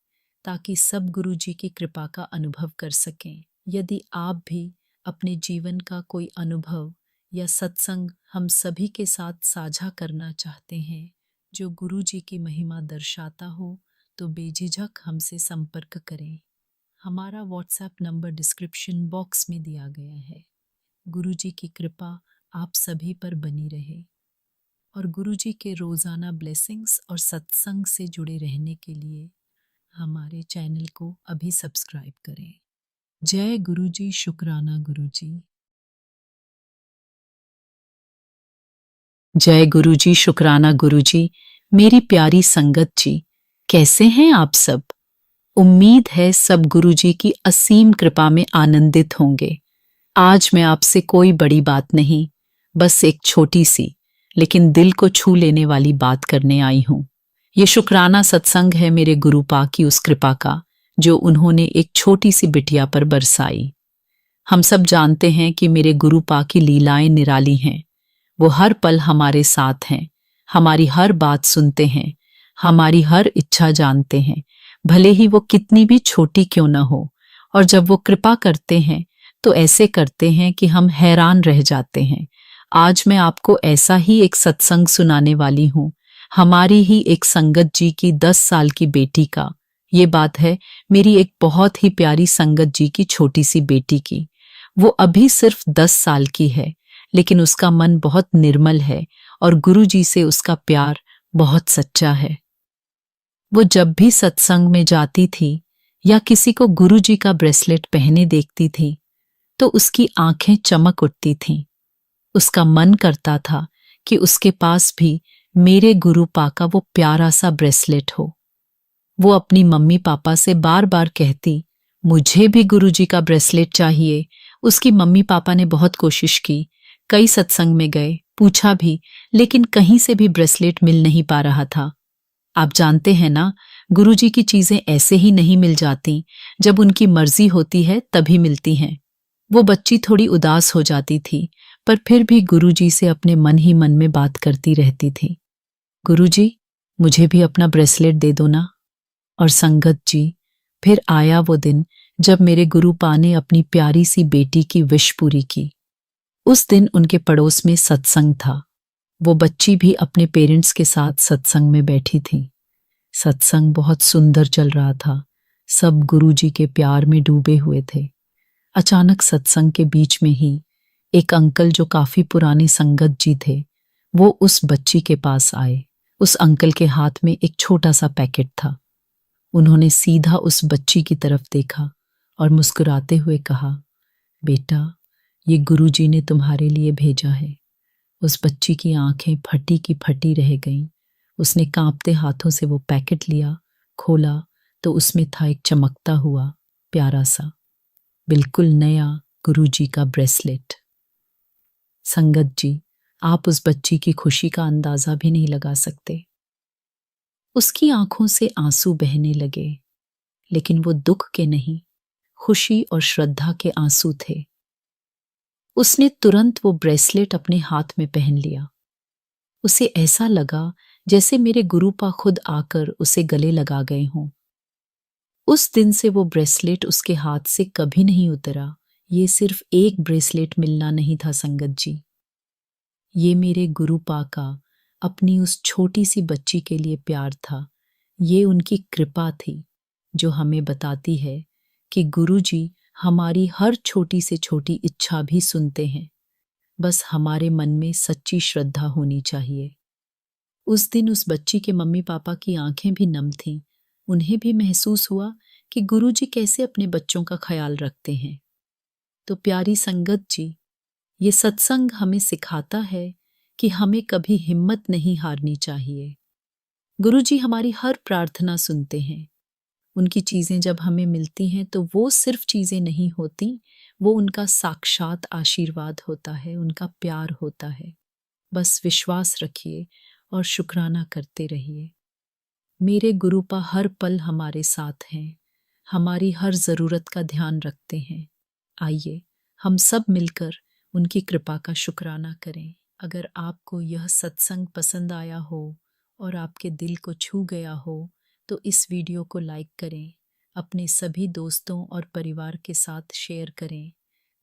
S1: ताकि सब गुरु जी की कृपा का अनुभव कर सकें। यदि आप भी अपने जीवन का कोई अनुभव या सत्संग हम सभी के साथ साझा करना चाहते हैं जो गुरु जी की महिमा दर्शाता हो, तो बेझिझक हमसे संपर्क करें। हमारा व्हाट्सएप नंबर डिस्क्रिप्शन बॉक्स में दिया गया है। गुरुजी की कृपा आप सभी पर बनी रहे और गुरुजी के रोज़ाना ब्लेसिंग्स और सत्संग से जुड़े रहने के लिए हमारे चैनल को अभी सब्सक्राइब करें। जय गुरुजी, शुक्राना गुरुजी। जय गुरुजी, शुक्राना गुरुजी। मेरी प्यारी संगत जी, कैसे हैं आप सब? उम्मीद है सब गुरुजी की असीम कृपा में आनंदित होंगे। आज मैं आपसे कोई बड़ी बात नहीं, बस एक छोटी सी लेकिन दिल को छू लेने वाली बात करने आई हूं। ये शुक्राना सत्संग है मेरे गुरुपा की उस कृपा का जो उन्होंने एक छोटी सी बिटिया पर बरसाई। हम सब जानते हैं कि मेरे गुरुपा की लीलाएं निराली हैं। वो हर पल हमारे साथ हैं, हमारी हर बात सुनते हैं, हमारी हर इच्छा जानते हैं, भले ही वो कितनी भी छोटी क्यों न हो। और जब वो कृपा करते हैं तो ऐसे करते हैं कि हम हैरान रह जाते हैं। आज मैं आपको ऐसा ही एक सत्संग सुनाने वाली हूँ, हमारी ही एक संगत जी की 10 साल की बेटी का। ये बात है मेरी एक बहुत ही प्यारी संगत जी की छोटी सी बेटी की। वो अभी सिर्फ 10 साल की है, लेकिन उसका मन बहुत निर्मल है और गुरु जी से उसका प्यार बहुत सच्चा है। वो जब भी सत्संग में जाती थी या किसी को गुरु जी का ब्रेसलेट पहने देखती थी तो उसकी आंखें चमक उठती थीं। उसका मन करता था कि उसके पास भी मेरे गुरुपा का वो प्यारा सा ब्रेसलेट हो। वो अपनी मम्मी पापा से बार बार कहती, मुझे भी गुरुजी का ब्रेसलेट चाहिए। उसकी मम्मी पापा ने बहुत कोशिश की, कई सत्संग में गए, पूछा भी, लेकिन कहीं से भी ब्रेसलेट मिल नहीं पा रहा था। आप जानते हैं ना, गुरुजी की चीजें ऐसे ही नहीं मिल जाती, जब उनकी मर्जी होती है तभी मिलती हैं। वो बच्ची थोड़ी उदास हो जाती थी, पर फिर भी गुरुजी से अपने मन ही मन में बात करती रहती थी। गुरुजी, मुझे भी अपना ब्रेसलेट दे दो ना। और संगत जी, फिर आया वो दिन जब मेरे गुरुपा ने अपनी प्यारी सी बेटी की विश पूरी की। उस दिन उनके पड़ोस में सत्संग था। वो बच्ची भी अपने पेरेंट्स के साथ सत्संग में बैठी थी। सत्संग बहुत सुंदर चल रहा था। सब गुरुजी के प्यार में डूबे हुए थे। अचानक सत्संग के बीच में ही एक अंकल जो काफी पुराने संगत जी थे, वो उस बच्ची के पास आए। उस अंकल के हाथ में एक छोटा सा पैकेट था। उन्होंने सीधा उस बच्ची की तरफ देखा और मुस्कुराते हुए कहा, बेटा, ये गुरुजी ने तुम्हारे लिए भेजा है। उस बच्ची की आंखें फटी की फटी रह गईं। उसने कांपते हाथों से वो पैकेट लिया, खोला तो उसमें था एक चमकता हुआ प्यारा सा, बिल्कुल नया गुरुजी का ब्रेसलेट। संगत जी, आप उस बच्ची की खुशी का अंदाजा भी नहीं लगा सकते। उसकी आंखों से आंसू बहने लगे, लेकिन वो दुख के नहीं, खुशी और श्रद्धा के आंसू थे। उसने तुरंत वो ब्रेसलेट अपने हाथ में पहन लिया। उसे ऐसा लगा जैसे मेरे गुरुपा खुद आकर उसे गले लगा गए हों। उस दिन से वो ब्रेसलेट उसके हाथ से कभी नहीं उतरा। ये सिर्फ एक ब्रेसलेट मिलना नहीं था संगत जी, ये मेरे गुरुपा का अपनी उस छोटी सी बच्ची के लिए प्यार था। ये उनकी कृपा थी जो हमें बताती है कि गुरुजी हमारी हर छोटी से छोटी इच्छा भी सुनते हैं, बस हमारे मन में सच्ची श्रद्धा होनी चाहिए। उस दिन उस बच्ची के मम्मी पापा की आंखें भी नम थीं। उन्हें भी महसूस हुआ कि गुरुजी कैसे अपने बच्चों का ख्याल रखते हैं। तो प्यारी संगत जी, ये सत्संग हमें सिखाता है कि हमें कभी हिम्मत नहीं हारनी चाहिए। गुरुजी हमारी हर प्रार्थना सुनते हैं। उनकी चीजें जब हमें मिलती हैं तो वो सिर्फ चीजें नहीं होती, वो उनका साक्षात आशीर्वाद होता है, उनका प्यार होता है। बस विश्वास रखिए और शुक्राना करते रहिए। मेरे गुरुपा हर पल हमारे साथ हैं, हमारी हर जरूरत का ध्यान रखते हैं। आइए हम सब मिलकर उनकी कृपा का शुक्राना करें। अगर आपको यह सत्संग पसंद आया हो और आपके दिल को छू गया हो तो इस वीडियो को लाइक करें, अपने सभी दोस्तों और परिवार के साथ शेयर करें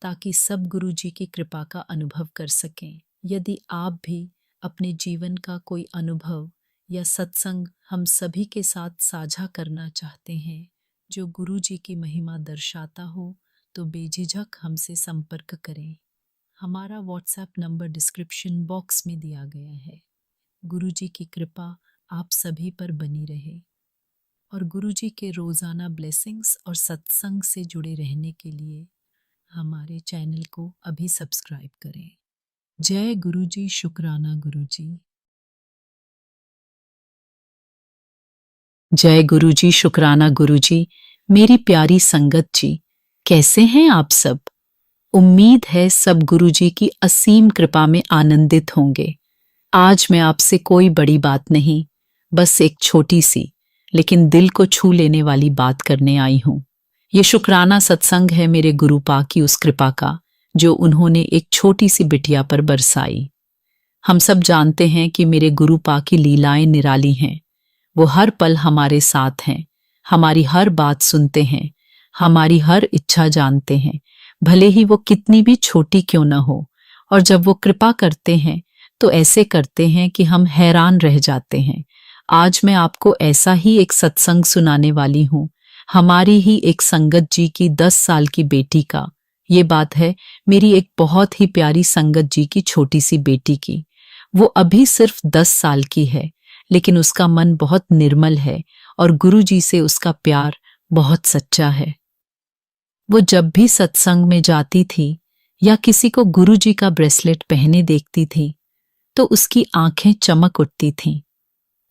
S1: ताकि सब गुरुजी की कृपा का अनुभव कर सकें। यदि आप भी अपने जीवन का कोई अनुभव या सत्संग हम सभी के साथ साझा करना चाहते हैं जो गुरु जी की महिमा दर्शाता हो तो बेझिझक हमसे संपर्क करें। हमारा व्हाट्सएप नंबर डिस्क्रिप्शन बॉक्स में दिया गया है। गुरु जी की कृपा आप सभी पर बनी रहे और गुरु जी के रोज़ाना ब्लेसिंग्स और सत्संग से जुड़े रहने के लिए हमारे चैनल को अभी सब्सक्राइब करें। जय गुरु जी, शुक्राना गुरु जी। जय गुरु जी, शुक्राना गुरु जी। मेरी प्यारी संगत जी, कैसे हैं आप सब? उम्मीद है सब गुरु जी की असीम कृपा में आनंदित होंगे। आज मैं आपसे कोई बड़ी बात नहीं, बस एक छोटी सी लेकिन दिल को छू लेने वाली बात करने आई हूं। ये शुक्राना सत्संग है मेरे गुरु पा की उस कृपा का जो उन्होंने एक छोटी सी बिटिया पर बरसाई। हम सब जानते हैं कि मेरे गुरु पा की लीलाएं निराली हैं। वो हर पल हमारे साथ हैं, हमारी हर बात सुनते हैं, हमारी हर इच्छा जानते हैं, भले ही वो कितनी भी छोटी क्यों न हो। और जब वो कृपा करते हैं तो ऐसे करते हैं कि हम हैरान रह जाते हैं। आज मैं आपको ऐसा ही एक सत्संग सुनाने वाली हूँ, हमारी ही एक संगत जी की 10 साल की बेटी का। ये बात है मेरी एक बहुत ही प्यारी संगत जी की छोटी सी बेटी की। वो अभी सिर्फ 10 साल की है, लेकिन उसका मन बहुत निर्मल है और गुरु जी से उसका प्यार बहुत सच्चा है। वो जब भी सत्संग में जाती थी या किसी को गुरु जी का ब्रेसलेट पहने देखती थी तो उसकी आंखें चमक उठती थीं।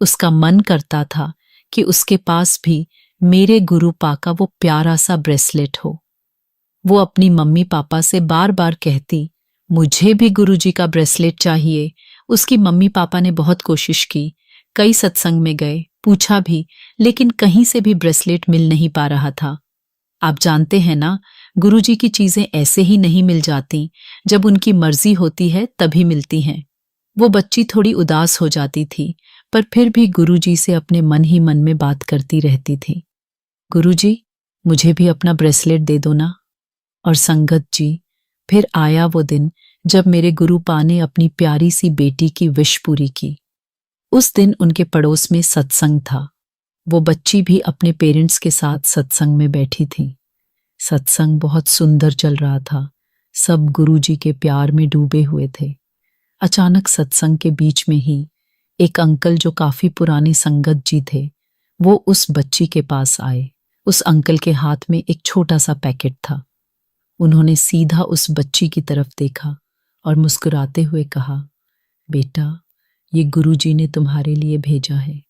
S1: उसका मन करता था कि उसके पास भी मेरे गुरु पा का वो प्यारा सा ब्रेसलेट हो। वो अपनी मम्मी पापा से बार बार कहती, मुझे भी गुरु जी का ब्रेसलेट चाहिए। उसकी मम्मी पापा ने बहुत कोशिश की, कई सत्संग में गए, पूछा भी, लेकिन कहीं से भी ब्रेसलेट मिल नहीं पा रहा था। आप जानते हैं ना, गुरु जी की चीजें ऐसे ही नहीं मिल जाती, जब उनकी मर्जी होती है तभी मिलती हैं। वो बच्ची थोड़ी उदास हो जाती थी, पर फिर भी गुरु जी से अपने मन ही मन में बात करती रहती थी। गुरु जी, मुझे भी अपना ब्रेसलेट दे दो ना। और संगत जी, फिर आया वो दिन जब मेरे गुरु पा ने अपनी प्यारी सी बेटी की विश पूरी की। उस दिन उनके पड़ोस में सत्संग था। वो बच्ची भी अपने पेरेंट्स के साथ सत्संग में बैठी थी। सत्संग बहुत सुंदर चल रहा था। सब गुरु जी के प्यार में डूबे हुए थे। अचानक सत्संग के बीच में ही एक अंकल जो काफी पुराने संगत जी थे, वो उस बच्ची के पास आए। उस अंकल के हाथ में एक छोटा सा पैकेट था। उन्होंने सीधा उस बच्ची की तरफ देखा और मुस्कुराते हुए कहा, बेटा, ये गुरु जी ने तुम्हारे लिए भेजा है।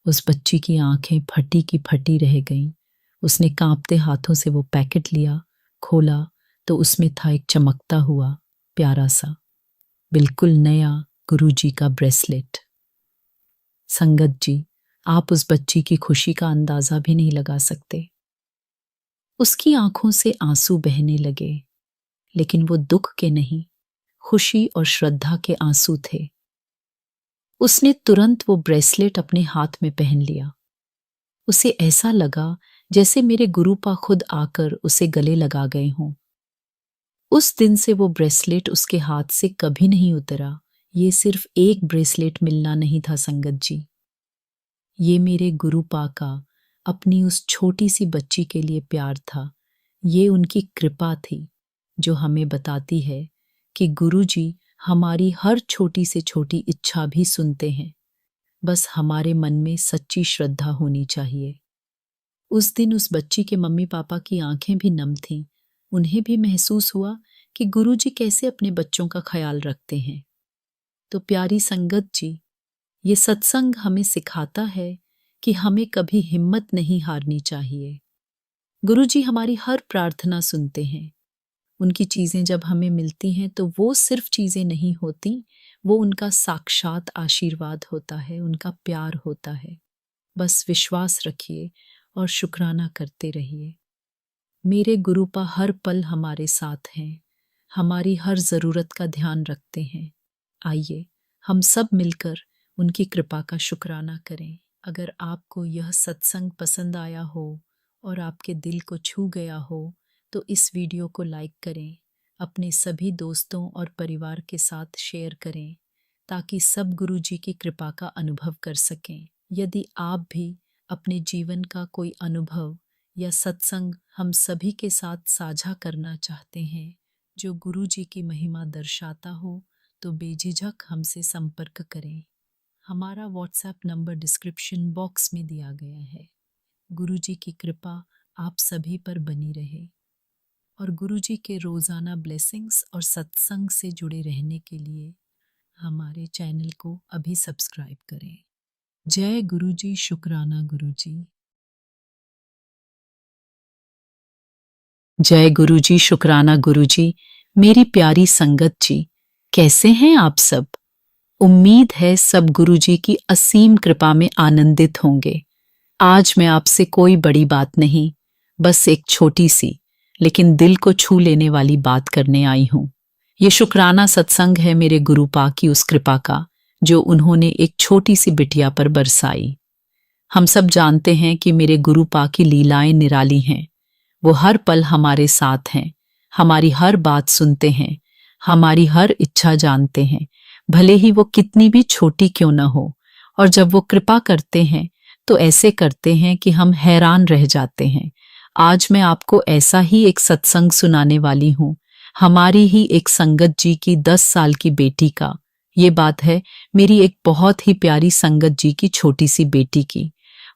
S1: उस बच्ची की आंखें फटी की फटी रह गईं। उसने कांपते हाथों से वो पैकेट लिया, खोला तो उसमें था एक चमकता हुआ प्यारा सा, बिल्कुल नया गुरु जी का ब्रेसलेट। संगत जी, आप उस बच्ची की खुशी का अंदाजा भी नहीं लगा सकते। उसकी आंखों से आंसू बहने लगे, लेकिन वो दुख के नहीं, खुशी और श्रद्धा के आंसू थे। उसने तुरंत वो ब्रेसलेट अपने हाथ में पहन लिया। उसे ऐसा लगा जैसे मेरे गुरुपा खुद आकर उसे गले लगा गए हों। उस दिन से वो ब्रेसलेट उसके हाथ से कभी नहीं उतरा। ये सिर्फ एक ब्रेसलेट मिलना नहीं था संगत जी, ये मेरे गुरुपा का अपनी उस छोटी सी बच्ची के लिए प्यार था। ये उनकी कृपा थी जो हमें बताती है कि गुरु जी हमारी हर छोटी से छोटी इच्छा भी सुनते हैं, बस हमारे मन में सच्ची श्रद्धा होनी चाहिए। उस दिन उस बच्ची के मम्मी पापा की आंखें भी नम थीं। उन्हें भी महसूस हुआ कि गुरु जी कैसे अपने बच्चों का ख्याल रखते हैं। तो प्यारी संगत जी, ये सत्संग हमें सिखाता है कि हमें कभी हिम्मत नहीं हारनी चाहिए। गुरु जी हमारी हर प्रार्थना सुनते हैं। उनकी चीजें जब हमें मिलती हैं तो वो सिर्फ चीजें नहीं होती, वो उनका साक्षात आशीर्वाद होता है, उनका प्यार होता है। बस विश्वास रखिए और शुक्राना करते रहिए। मेरे गुरुपा हर पल हमारे साथ हैं, हमारी हर जरूरत का ध्यान रखते हैं। आइए हम सब मिलकर उनकी कृपा का शुक्राना करें। अगर आपको यह सत्संग पसंद आया हो और आपके दिल को छू गया हो तो इस वीडियो को लाइक करें, अपने सभी दोस्तों और परिवार के साथ शेयर करें ताकि सब गुरु जी की कृपा का अनुभव कर सकें। यदि आप भी अपने जीवन का कोई अनुभव यह सत्संग हम सभी के साथ साझा करना चाहते हैं। जो गुरु जी की महिमा दर्शाता हो तो बेझिझक हमसे संपर्क करें। हमारा व्हाट्सएप नंबर डिस्क्रिप्शन बॉक्स में दिया गया है। गुरु जी की कृपा आप सभी पर बनी रहे और गुरु जी के रोज़ाना ब्लेसिंग्स और सत्संग से जुड़े रहने के लिए हमारे चैनल को अभी सब्सक्राइब करें। जय गुरु जी, शुक्राना गुरु जी। जय गुरु जी, शुक्राना गुरु जी। मेरी प्यारी संगत जी, कैसे हैं आप सब? उम्मीद है सब गुरु जी की असीम कृपा में आनंदित होंगे। आज मैं आपसे कोई बड़ी बात नहीं, बस एक छोटी सी लेकिन दिल को छू लेने वाली बात करने आई हूं। ये शुक्राना सत्संग है मेरे गुरु पा की उस कृपा का जो उन्होंने एक छोटी सी बिटिया पर बरसाई। हम सब जानते हैं कि मेरे गुरु पा की लीलाएं निराली हैं। वो हर पल हमारे साथ हैं, हमारी हर बात सुनते हैं, हमारी हर इच्छा जानते हैं, भले ही वो कितनी भी छोटी क्यों न हो। और जब वो कृपा करते हैं तो ऐसे करते हैं कि हम हैरान रह जाते हैं। आज मैं आपको ऐसा ही एक सत्संग सुनाने वाली हूँ, हमारी ही एक संगत जी की 10 साल की बेटी का। ये बात है मेरी एक बहुत ही प्यारी संगत जी की छोटी सी बेटी की।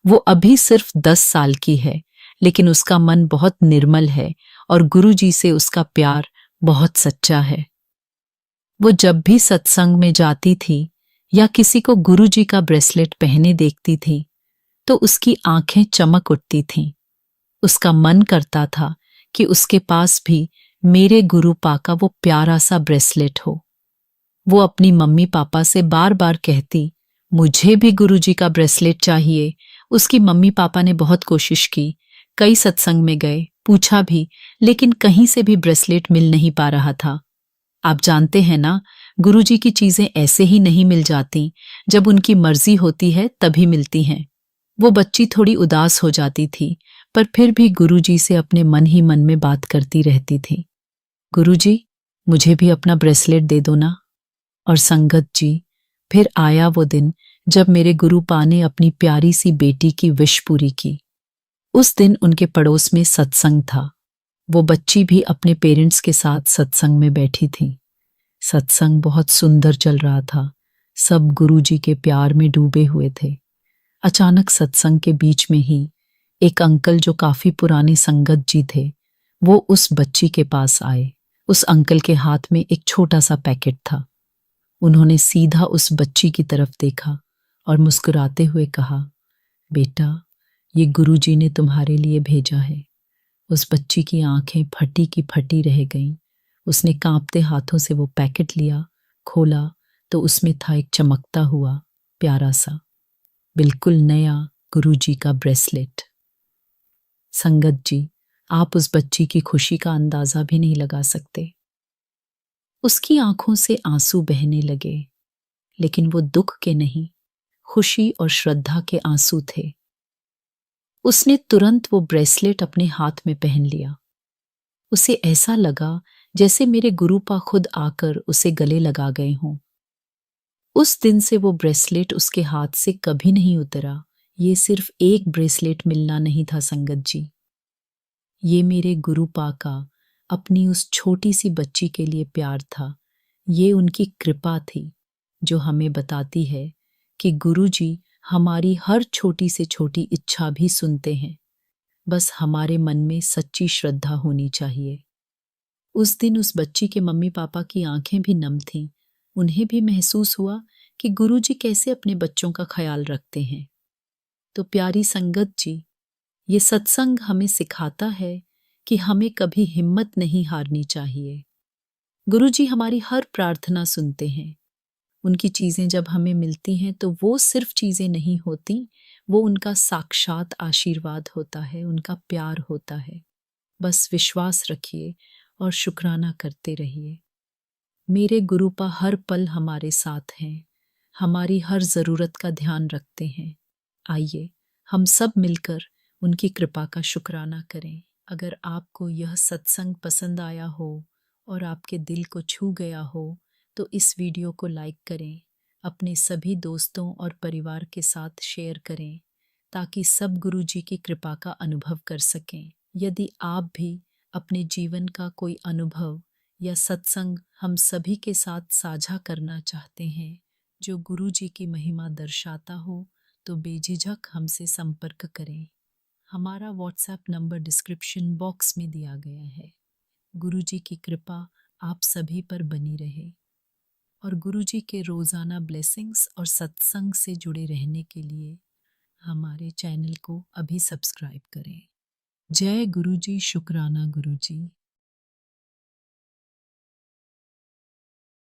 S1: वो अभी सिर्फ 10 साल की है, लेकिन उसका मन बहुत निर्मल है और गुरु जी से उसका प्यार बहुत सच्चा है। वो जब भी सत्संग में जाती थी या किसी को गुरु जी का ब्रेसलेट पहने देखती थी तो उसकी आंखें चमक उठती थीं। उसका मन करता था कि उसके पास भी मेरे गुरु पा का वो प्यारा सा ब्रेसलेट हो। वो अपनी मम्मी पापा से बार बार कहती, मुझे भी गुरु जी का ब्रेसलेट चाहिए। उसकी मम्मी पापा ने बहुत कोशिश की, कई सत्संग में गए, पूछा भी, लेकिन कहीं से भी ब्रेसलेट मिल नहीं पा रहा था। आप जानते हैं ना, गुरु जी की चीजें ऐसे ही नहीं मिल जाती, जब उनकी मर्जी होती है तभी मिलती हैं। वो बच्ची थोड़ी उदास हो जाती थी, पर फिर भी गुरु जी से अपने मन ही मन में बात करती रहती थी। गुरु जी, मुझे भी अपना ब्रेसलेट दे दो ना। और संगत जी, फिर आया वो दिन जब मेरे गुरु पा ने अपनी प्यारी सी बेटी की विश पूरी की। उस दिन उनके पड़ोस में सत्संग था। वो बच्ची भी अपने पेरेंट्स के साथ सत्संग में बैठी थी। सत्संग बहुत सुंदर चल रहा था, सब गुरु जी के प्यार में डूबे हुए थे। अचानक सत्संग के बीच में ही एक अंकल जो काफी पुराने संगत जी थे, वो उस बच्ची के पास आए। उस अंकल के हाथ में एक छोटा सा पैकेट था। उन्होंने सीधा उस बच्ची की तरफ देखा और मुस्कुराते हुए कहा, बेटा, ये गुरु जी ने तुम्हारे लिए भेजा है। उस बच्ची की आंखें फटी की फटी रह गईं। उसने कांपते हाथों से वो पैकेट लिया, खोला तो उसमें था एक चमकता हुआ प्यारा सा, बिल्कुल नया गुरु जी का ब्रेसलेट। संगत जी, आप उस बच्ची की खुशी का अंदाजा भी नहीं लगा सकते। उसकी आंखों से आंसू बहने लगे, लेकिन वो दुख के नहीं, खुशी और श्रद्धा के आंसू थे। उसने तुरंत वो ब्रेसलेट अपने हाथ में पहन लिया। उसे ऐसा लगा जैसे मेरे गुरुपा खुद आकर उसे गले लगा गए हों। उस दिन से वो ब्रेसलेट उसके हाथ से कभी नहीं उतरा। ये सिर्फ एक ब्रेसलेट मिलना नहीं था संगत जी, ये मेरे गुरुपा का अपनी उस छोटी सी बच्ची के लिए प्यार था। ये उनकी कृपा थी जो हमें बताती है कि गुरु जी हमारी हर छोटी से छोटी इच्छा भी सुनते हैं, बस हमारे मन में सच्ची श्रद्धा होनी चाहिए। उस दिन उस बच्ची के मम्मी पापा की आंखें भी नम थीं। उन्हें भी महसूस हुआ कि गुरु जी कैसे अपने बच्चों का ख्याल रखते हैं। तो प्यारी संगत जी, ये सत्संग हमें सिखाता है कि हमें कभी हिम्मत नहीं हारनी चाहिए। गुरु जी हमारी हर प्रार्थना सुनते हैं। उनकी चीजें जब हमें मिलती हैं तो वो सिर्फ चीजें नहीं होती, वो उनका साक्षात आशीर्वाद होता है, उनका प्यार होता है। बस विश्वास रखिए और शुक्राना करते रहिए। मेरे गुरुपा हर पल हमारे साथ हैं, हमारी हर जरूरत का ध्यान रखते हैं। आइए हम सब मिलकर उनकी कृपा का शुक्राना करें। अगर आपको यह सत्संग पसंद आया हो और आपके दिल को छू गया हो तो इस वीडियो को लाइक करें, अपने सभी दोस्तों और परिवार के साथ शेयर करें ताकि सब गुरु जी की कृपा का अनुभव कर सकें। यदि आप भी अपने जीवन का कोई अनुभव या सत्संग हम सभी के साथ साझा करना चाहते हैं जो गुरु जी की महिमा दर्शाता हो, तो बेझिझक हमसे संपर्क करें। हमारा व्हाट्सएप नंबर डिस्क्रिप्शन बॉक्स में दिया गया है। गुरु जी की कृपा आप सभी पर बनी रहे और गुरु जी के रोज़ाना ब्लेसिंग्स और सत्संग से जुड़े रहने के लिए हमारे चैनल को अभी सब्सक्राइब करें। जय गुरु जी, शुक्राना गुरु जी।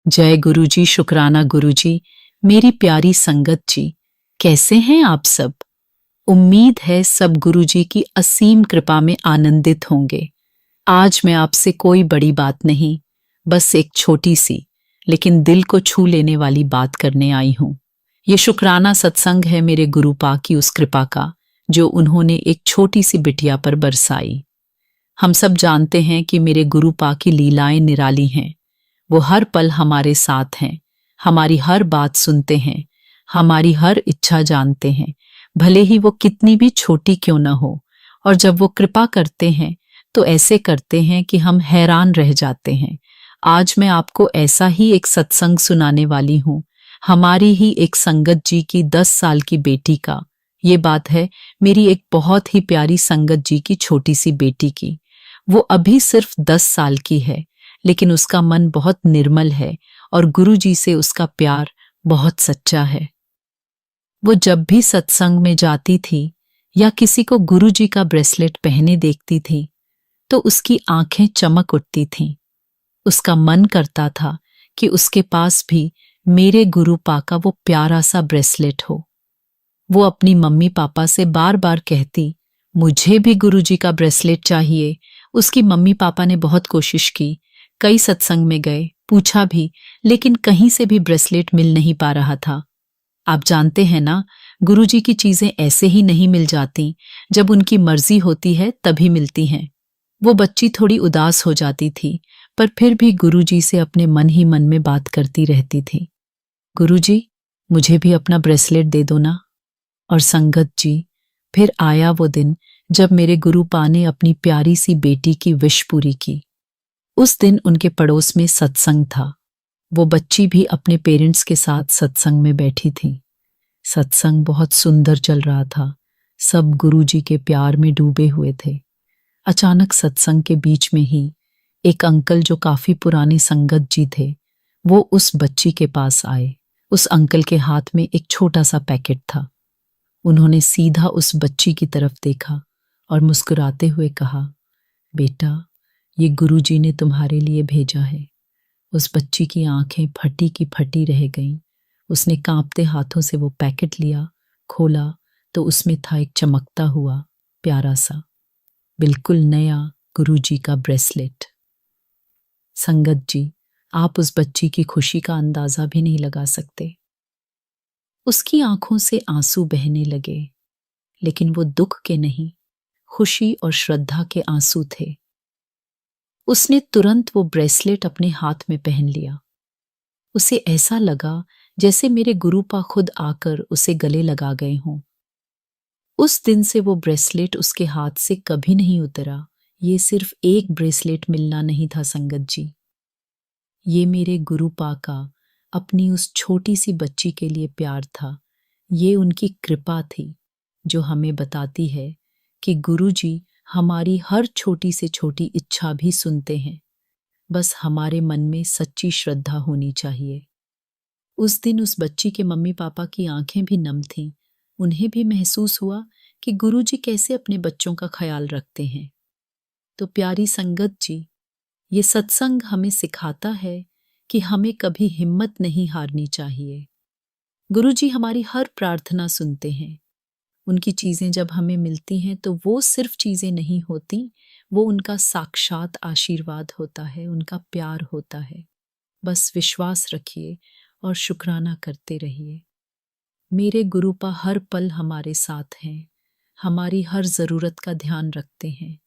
S1: जय गुरु जी, शुक्राना गुरु जी। मेरी प्यारी संगत जी, कैसे हैं आप सब? उम्मीद है सब गुरु जी की असीम कृपा में आनंदित होंगे। आज मैं आपसे कोई बड़ी बात नहीं, बस एक छोटी सी लेकिन दिल को छू लेने वाली बात करने आई हूं। ये शुक्राना सत्संग है मेरे गुरु पा की उस कृपा का जो उन्होंने एक छोटी सी बिटिया पर बरसाई। हम सब जानते हैं कि मेरे गुरु पा की लीलाएं निराली हैं। वो हर पल हमारे साथ हैं, हमारी हर बात सुनते हैं, हमारी हर इच्छा जानते हैं, भले ही वो कितनी भी छोटी क्यों न हो। और जब वो कृपा करते हैं तो ऐसे करते हैं कि हम हैरान रह जाते हैं। आज मैं आपको ऐसा ही एक सत्संग सुनाने वाली हूँ, हमारी ही एक संगत जी की 10 साल की बेटी का। ये बात है मेरी एक बहुत ही प्यारी संगत जी की छोटी सी बेटी की। वो अभी सिर्फ 10 साल की है, लेकिन उसका मन बहुत निर्मल है और गुरु जी से उसका प्यार बहुत सच्चा है। वो जब भी सत्संग में जाती थी या किसी को गुरु जी का ब्रेसलेट पहने देखती थी तो उसकी आंखें चमक उठती थीं। उसका मन करता था कि उसके पास भी मेरे गुरु पा का वो प्यारा सा ब्रेसलेट हो। वो अपनी मम्मी पापा से बार बार कहती, मुझे भी गुरु जी का ब्रेसलेट चाहिए। उसकी मम्मी पापा ने बहुत कोशिश की, कई सत्संग में गए, पूछा भी, लेकिन कहीं से भी ब्रेसलेट मिल नहीं पा रहा था। आप जानते हैं ना, गुरु जी की चीजें ऐसे ही नहीं मिल जाती, जब उनकी मर्जी होती है तभी मिलती हैं। वो बच्ची थोड़ी उदास हो जाती थी, पर फिर भी गुरु जी से अपने मन ही मन में बात करती रहती थी। गुरु जी, मुझे भी अपना ब्रेसलेट दे दो ना। और संगत जी, फिर आया वो दिन जब मेरे गुरु पा ने अपनी प्यारी सी बेटी की विश पूरी की। उस दिन उनके पड़ोस में सत्संग था। वो बच्ची भी अपने पेरेंट्स के साथ सत्संग में बैठी थी। सत्संग बहुत सुंदर चल रहा था, सब गुरु जी के प्यार में डूबे हुए थे। अचानक सत्संग के बीच में ही एक अंकल जो काफी पुराने संगत जी थे, वो उस बच्ची के पास आए। उस अंकल के हाथ में एक छोटा सा पैकेट था। उन्होंने सीधा उस बच्ची की तरफ देखा और मुस्कुराते हुए कहा, बेटा, ये गुरु जी ने तुम्हारे लिए भेजा है। उस बच्ची की आंखें फटी की फटी रह गईं। उसने कांपते हाथों से वो पैकेट लिया, खोला तो उसमें था एक चमकता हुआ प्यारा सा, बिल्कुल नया गुरु जी का ब्रेसलेट। संगत जी, आप उस बच्ची की खुशी का अंदाजा भी नहीं लगा सकते। उसकी आंखों से आंसू बहने लगे, लेकिन वो दुख के नहीं, खुशी और श्रद्धा के आंसू थे। उसने तुरंत वो ब्रेसलेट अपने हाथ में पहन लिया। उसे ऐसा लगा जैसे मेरे गुरुपा खुद आकर उसे गले लगा गए हों। उस दिन से वो ब्रेसलेट उसके हाथ से कभी नहीं उतरा। ये सिर्फ एक ब्रेसलेट मिलना नहीं था संगत जी, ये मेरे गुरुपा का अपनी उस छोटी सी बच्ची के लिए प्यार था। ये उनकी कृपा थी जो हमें बताती है कि गुरु जी हमारी हर छोटी से छोटी इच्छा भी सुनते हैं, बस हमारे मन में सच्ची श्रद्धा होनी चाहिए। उस दिन उस बच्ची के मम्मी पापा की आंखें भी नम थीं। उन्हें भी महसूस हुआ कि गुरु जी कैसे अपने बच्चों का ख्याल रखते हैं। तो प्यारी संगत जी, ये सत्संग हमें सिखाता है कि हमें कभी हिम्मत नहीं हारनी चाहिए। गुरु जी हमारी हर प्रार्थना सुनते हैं। उनकी चीजें जब हमें मिलती हैं तो वो सिर्फ चीजें नहीं होती, वो उनका साक्षात आशीर्वाद होता है, उनका प्यार होता है। बस विश्वास रखिए और शुक्राना करते रहिए। मेरे गुरुपा हर पल हमारे साथ हैं, हमारी हर जरूरत का ध्यान रखते हैं।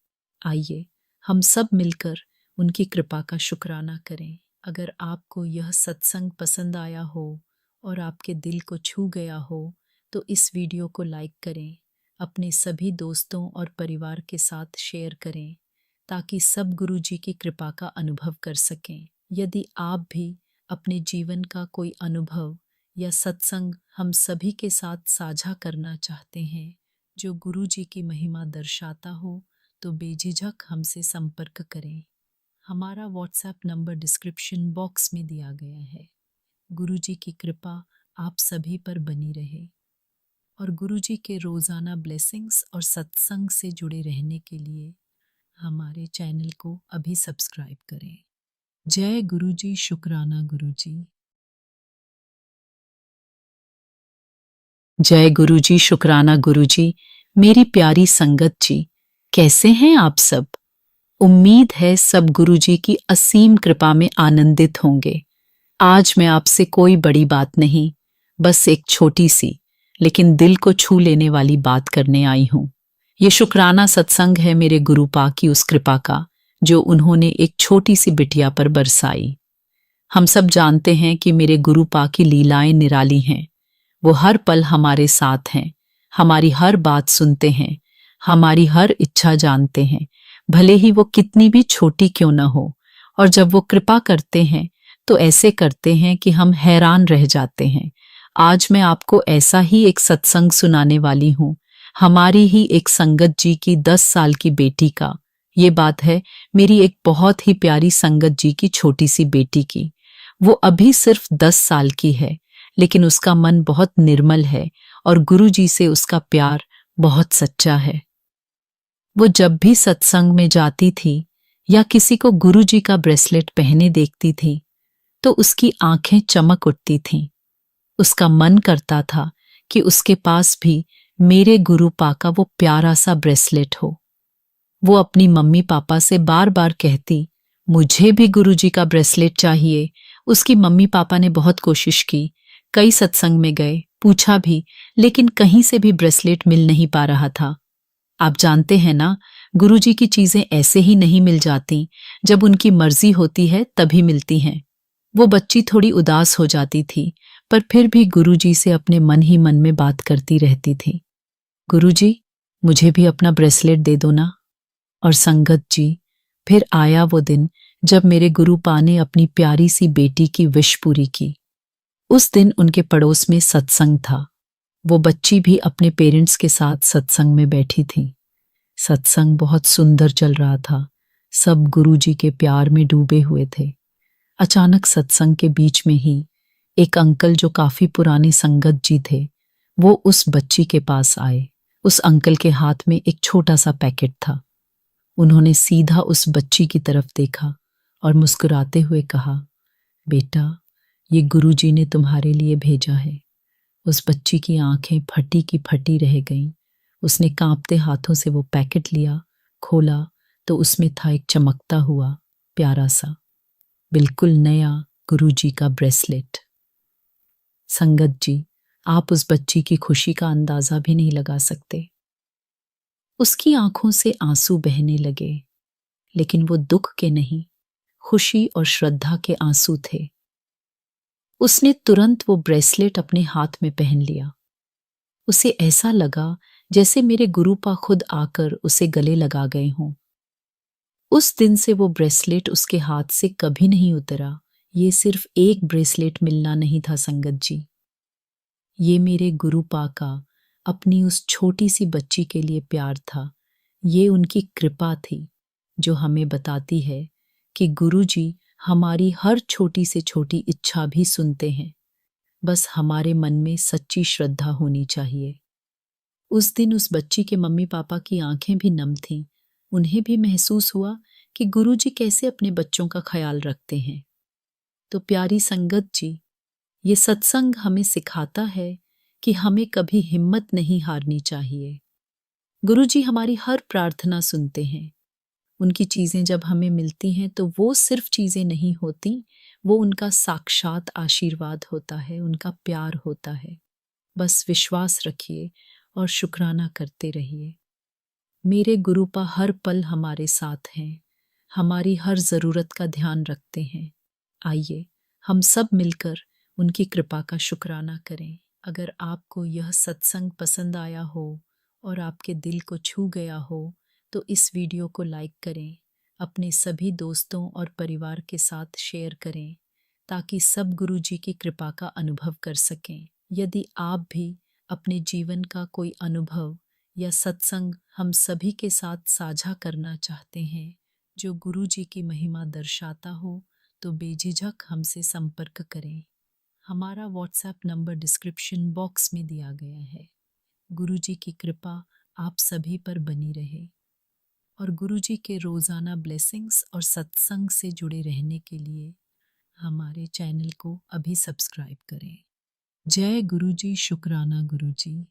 S1: आइए हम सब मिलकर उनकी कृपा का शुक्राना करें। अगर आपको यह सत्संग पसंद आया हो और आपके दिल को छू गया हो तो इस वीडियो को लाइक करें, अपने सभी दोस्तों और परिवार के साथ शेयर करें ताकि सब गुरुजी की कृपा का अनुभव कर सकें। यदि आप भी अपने जीवन का कोई अनुभव या सत्संग हम सभी के साथ साझा करना चाहते हैं जो गुरुजी की महिमा दर्शाता हो, तो बेझिझक हमसे संपर्क करें। हमारा व्हाट्सएप नंबर डिस्क्रिप्शन बॉक्स में दिया गया है। गुरुजी की कृपा आप सभी पर बनी रहे और गुरुजी के रोज़ाना ब्लेसिंग्स और सत्संग से जुड़े रहने के लिए हमारे चैनल को अभी सब्सक्राइब करें। जय गुरुजी, शुक्राना गुरुजी। जय गुरुजी, शुक्राना गुरुजी। मेरी प्यारी संगत जी, कैसे हैं आप सब? उम्मीद है सब गुरुजी की असीम कृपा में आनंदित होंगे। आज मैं आपसे कोई बड़ी बात नहीं, बस एक छोटी सी लेकिन दिल को छू लेने वाली बात करने आई हूं। ये शुक्राना सत्संग है मेरे गुरुपा की उस कृपा का जो उन्होंने एक छोटी सी बिटिया पर बरसाई। हम सब जानते हैं कि मेरे गुरुपा की लीलाएं निराली हैं। वो हर पल हमारे साथ हैं, हमारी हर बात सुनते हैं, हमारी हर इच्छा जानते हैं, भले ही वो कितनी भी छोटी क्यों न हो। और जब वो कृपा करते हैं तो ऐसे करते हैं कि हम हैरान रह जाते हैं। आज मैं आपको ऐसा ही एक सत्संग सुनाने वाली हूँ, हमारी ही एक संगत जी की 10 साल की बेटी का। ये बात है मेरी एक बहुत ही प्यारी संगत जी की छोटी सी बेटी की। वो अभी सिर्फ 10 साल की है, लेकिन उसका मन बहुत निर्मल है और गुरु जी से उसका प्यार बहुत सच्चा है। वो जब भी सत्संग में जाती थी या किसी को गुरु जी का ब्रेसलेट पहने देखती थी तो उसकी आंखें चमक उठती थीं। उसका मन करता था कि उसके पास भी मेरे गुरुपा का वो प्यारा सा ब्रेसलेट हो। वो अपनी मम्मी पापा से बार बार कहती, मुझे भी गुरुजी का ब्रेसलेट चाहिए। उसकी मम्मी पापा ने बहुत कोशिश की, कई सत्संग में गए, पूछा भी, लेकिन कहीं से भी ब्रेसलेट मिल नहीं पा रहा था। आप जानते हैं ना, गुरुजी की चीजें ऐसे ही नहीं मिल जाती, जब उनकी मर्जी होती है तभी मिलती हैं। वो बच्ची थोड़ी उदास हो जाती थी, पर फिर भी गुरुजी से अपने मन ही मन में बात करती रहती थी। गुरुजी, मुझे भी अपना ब्रेसलेट दे दो ना। और संगत जी, फिर आया वो दिन जब मेरे गुरुपा ने अपनी प्यारी सी बेटी की विश पूरी की। उस दिन उनके पड़ोस में सत्संग था। वो बच्ची भी अपने पेरेंट्स के साथ सत्संग में बैठी थी। सत्संग बहुत सुंदर चल रहा था, सब गुरुजी के प्यार में डूबे हुए थे। अचानक सत्संग के बीच में ही एक अंकल जो काफी पुराने संगत जी थे, वो उस बच्ची के पास आए। उस अंकल के हाथ में एक छोटा सा पैकेट था। उन्होंने सीधा उस बच्ची की तरफ देखा और मुस्कुराते हुए कहा, बेटा, ये गुरुजी ने तुम्हारे लिए भेजा है। उस बच्ची की आंखें फटी की फटी रह गईं। उसने कांपते हाथों से वो पैकेट लिया, खोला तो उसमें था एक चमकता हुआ प्यारा सा, बिल्कुल नया गुरुजी का ब्रेसलेट। संगत जी, आप उस बच्ची की खुशी का अंदाजा भी नहीं लगा सकते। उसकी आंखों से आंसू बहने लगे, लेकिन वो दुख के नहीं, खुशी और श्रद्धा के आंसू थे। उसने तुरंत वो ब्रेसलेट अपने हाथ में पहन लिया। उसे ऐसा लगा जैसे मेरे गुरुपा खुद आकर उसे गले लगा गए हों। उस दिन से वो ब्रेसलेट उसके हाथ से कभी नहीं उतरा। ये सिर्फ एक ब्रेसलेट मिलना नहीं था संगत जी, ये मेरे गुरुपा का अपनी उस छोटी सी बच्ची के लिए प्यार था। ये उनकी कृपा थी जो हमें बताती है कि गुरुजी हमारी हर छोटी से छोटी इच्छा भी सुनते हैं, बस हमारे मन में सच्ची श्रद्धा होनी चाहिए। उस दिन उस बच्ची के मम्मी पापा की आंखें भी नम थीं। उन्हें भी महसूस हुआ कि गुरुजी कैसे अपने बच्चों का ख्याल रखते हैं। तो प्यारी संगत जी, ये सत्संग हमें सिखाता है कि हमें कभी हिम्मत नहीं हारनी चाहिए। गुरुजी हमारी हर प्रार्थना सुनते हैं। उनकी चीजें जब हमें मिलती हैं तो वो सिर्फ चीजें नहीं होती, वो उनका साक्षात आशीर्वाद होता है, उनका प्यार होता है। बस विश्वास रखिए और शुक्राना करते रहिए। मेरे गुरुपा हर पल हमारे साथ हैं, हमारी हर जरूरत का ध्यान रखते हैं। आइए हम सब मिलकर उनकी कृपा का शुक्राना करें। अगर आपको यह सत्संग पसंद आया हो और आपके दिल को छू गया हो तो इस वीडियो को लाइक करें, अपने सभी दोस्तों और परिवार के साथ शेयर करें ताकि सब गुरुजी की कृपा का अनुभव कर सकें। यदि आप भी अपने जीवन का कोई अनुभव या सत्संग हम सभी के साथ साझा करना चाहते हैं जो गुरुजी की महिमा दर्शाता हो तो बेझिझक हमसे संपर्क करें। हमारा व्हाट्सएप नंबर डिस्क्रिप्शन बॉक्स में दिया गया है। गुरुजी की कृपा आप सभी पर बनी रहे और गुरुजी के रोज़ाना ब्लेसिंग्स और सत्संग से जुड़े रहने के लिए हमारे चैनल को अभी सब्सक्राइब करें। जय गुरुजी, शुक्राना गुरुजी।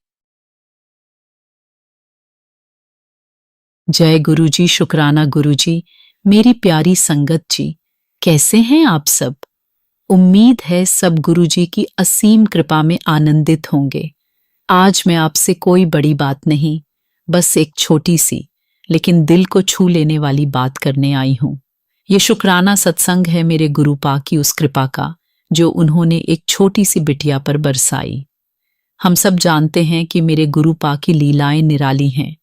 S1: जय गुरुजी, शुक्राना गुरुजी। मेरी प्यारी संगत जी, कैसे हैं आप सब? उम्मीद है सब गुरुजी की असीम कृपा में आनंदित होंगे। आज मैं आपसे कोई बड़ी बात नहीं, बस एक छोटी सी लेकिन दिल को छू लेने वाली बात करने आई हूं। ये शुक्राना सत्संग है मेरे गुरुपा की उस कृपा का जो उन्होंने एक छोटी सी बिटिया पर बरसाई। हम सब जानते हैं कि मेरे गुरुपा की लीलाएं निराली हैं।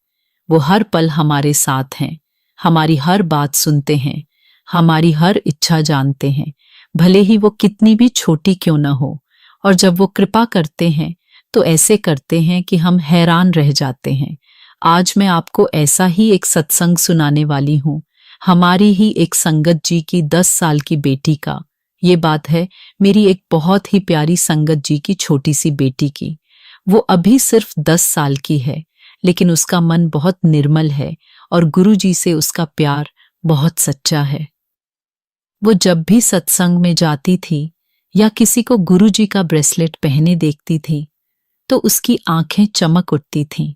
S1: वो हर पल हमारे साथ हैं, हमारी हर बात सुनते हैं, हमारी हर इच्छा जानते हैं, भले ही वो कितनी भी छोटी क्यों न हो। और जब वो कृपा करते हैं तो ऐसे करते हैं कि हम हैरान रह जाते हैं। आज मैं आपको ऐसा ही एक सत्संग सुनाने वाली हूँ, हमारी ही एक संगत जी की 10 साल की बेटी का। ये बात है मेरी एक बहुत ही प्यारी संगत जी की छोटी सी बेटी की। वो अभी सिर्फ 10 साल की है, लेकिन उसका मन बहुत निर्मल है और गुरु जी से उसका प्यार बहुत सच्चा है। वो जब भी सत्संग में जाती थी या किसी को गुरु जी का ब्रेसलेट पहने देखती थी तो उसकी आंखें चमक उठती थीं।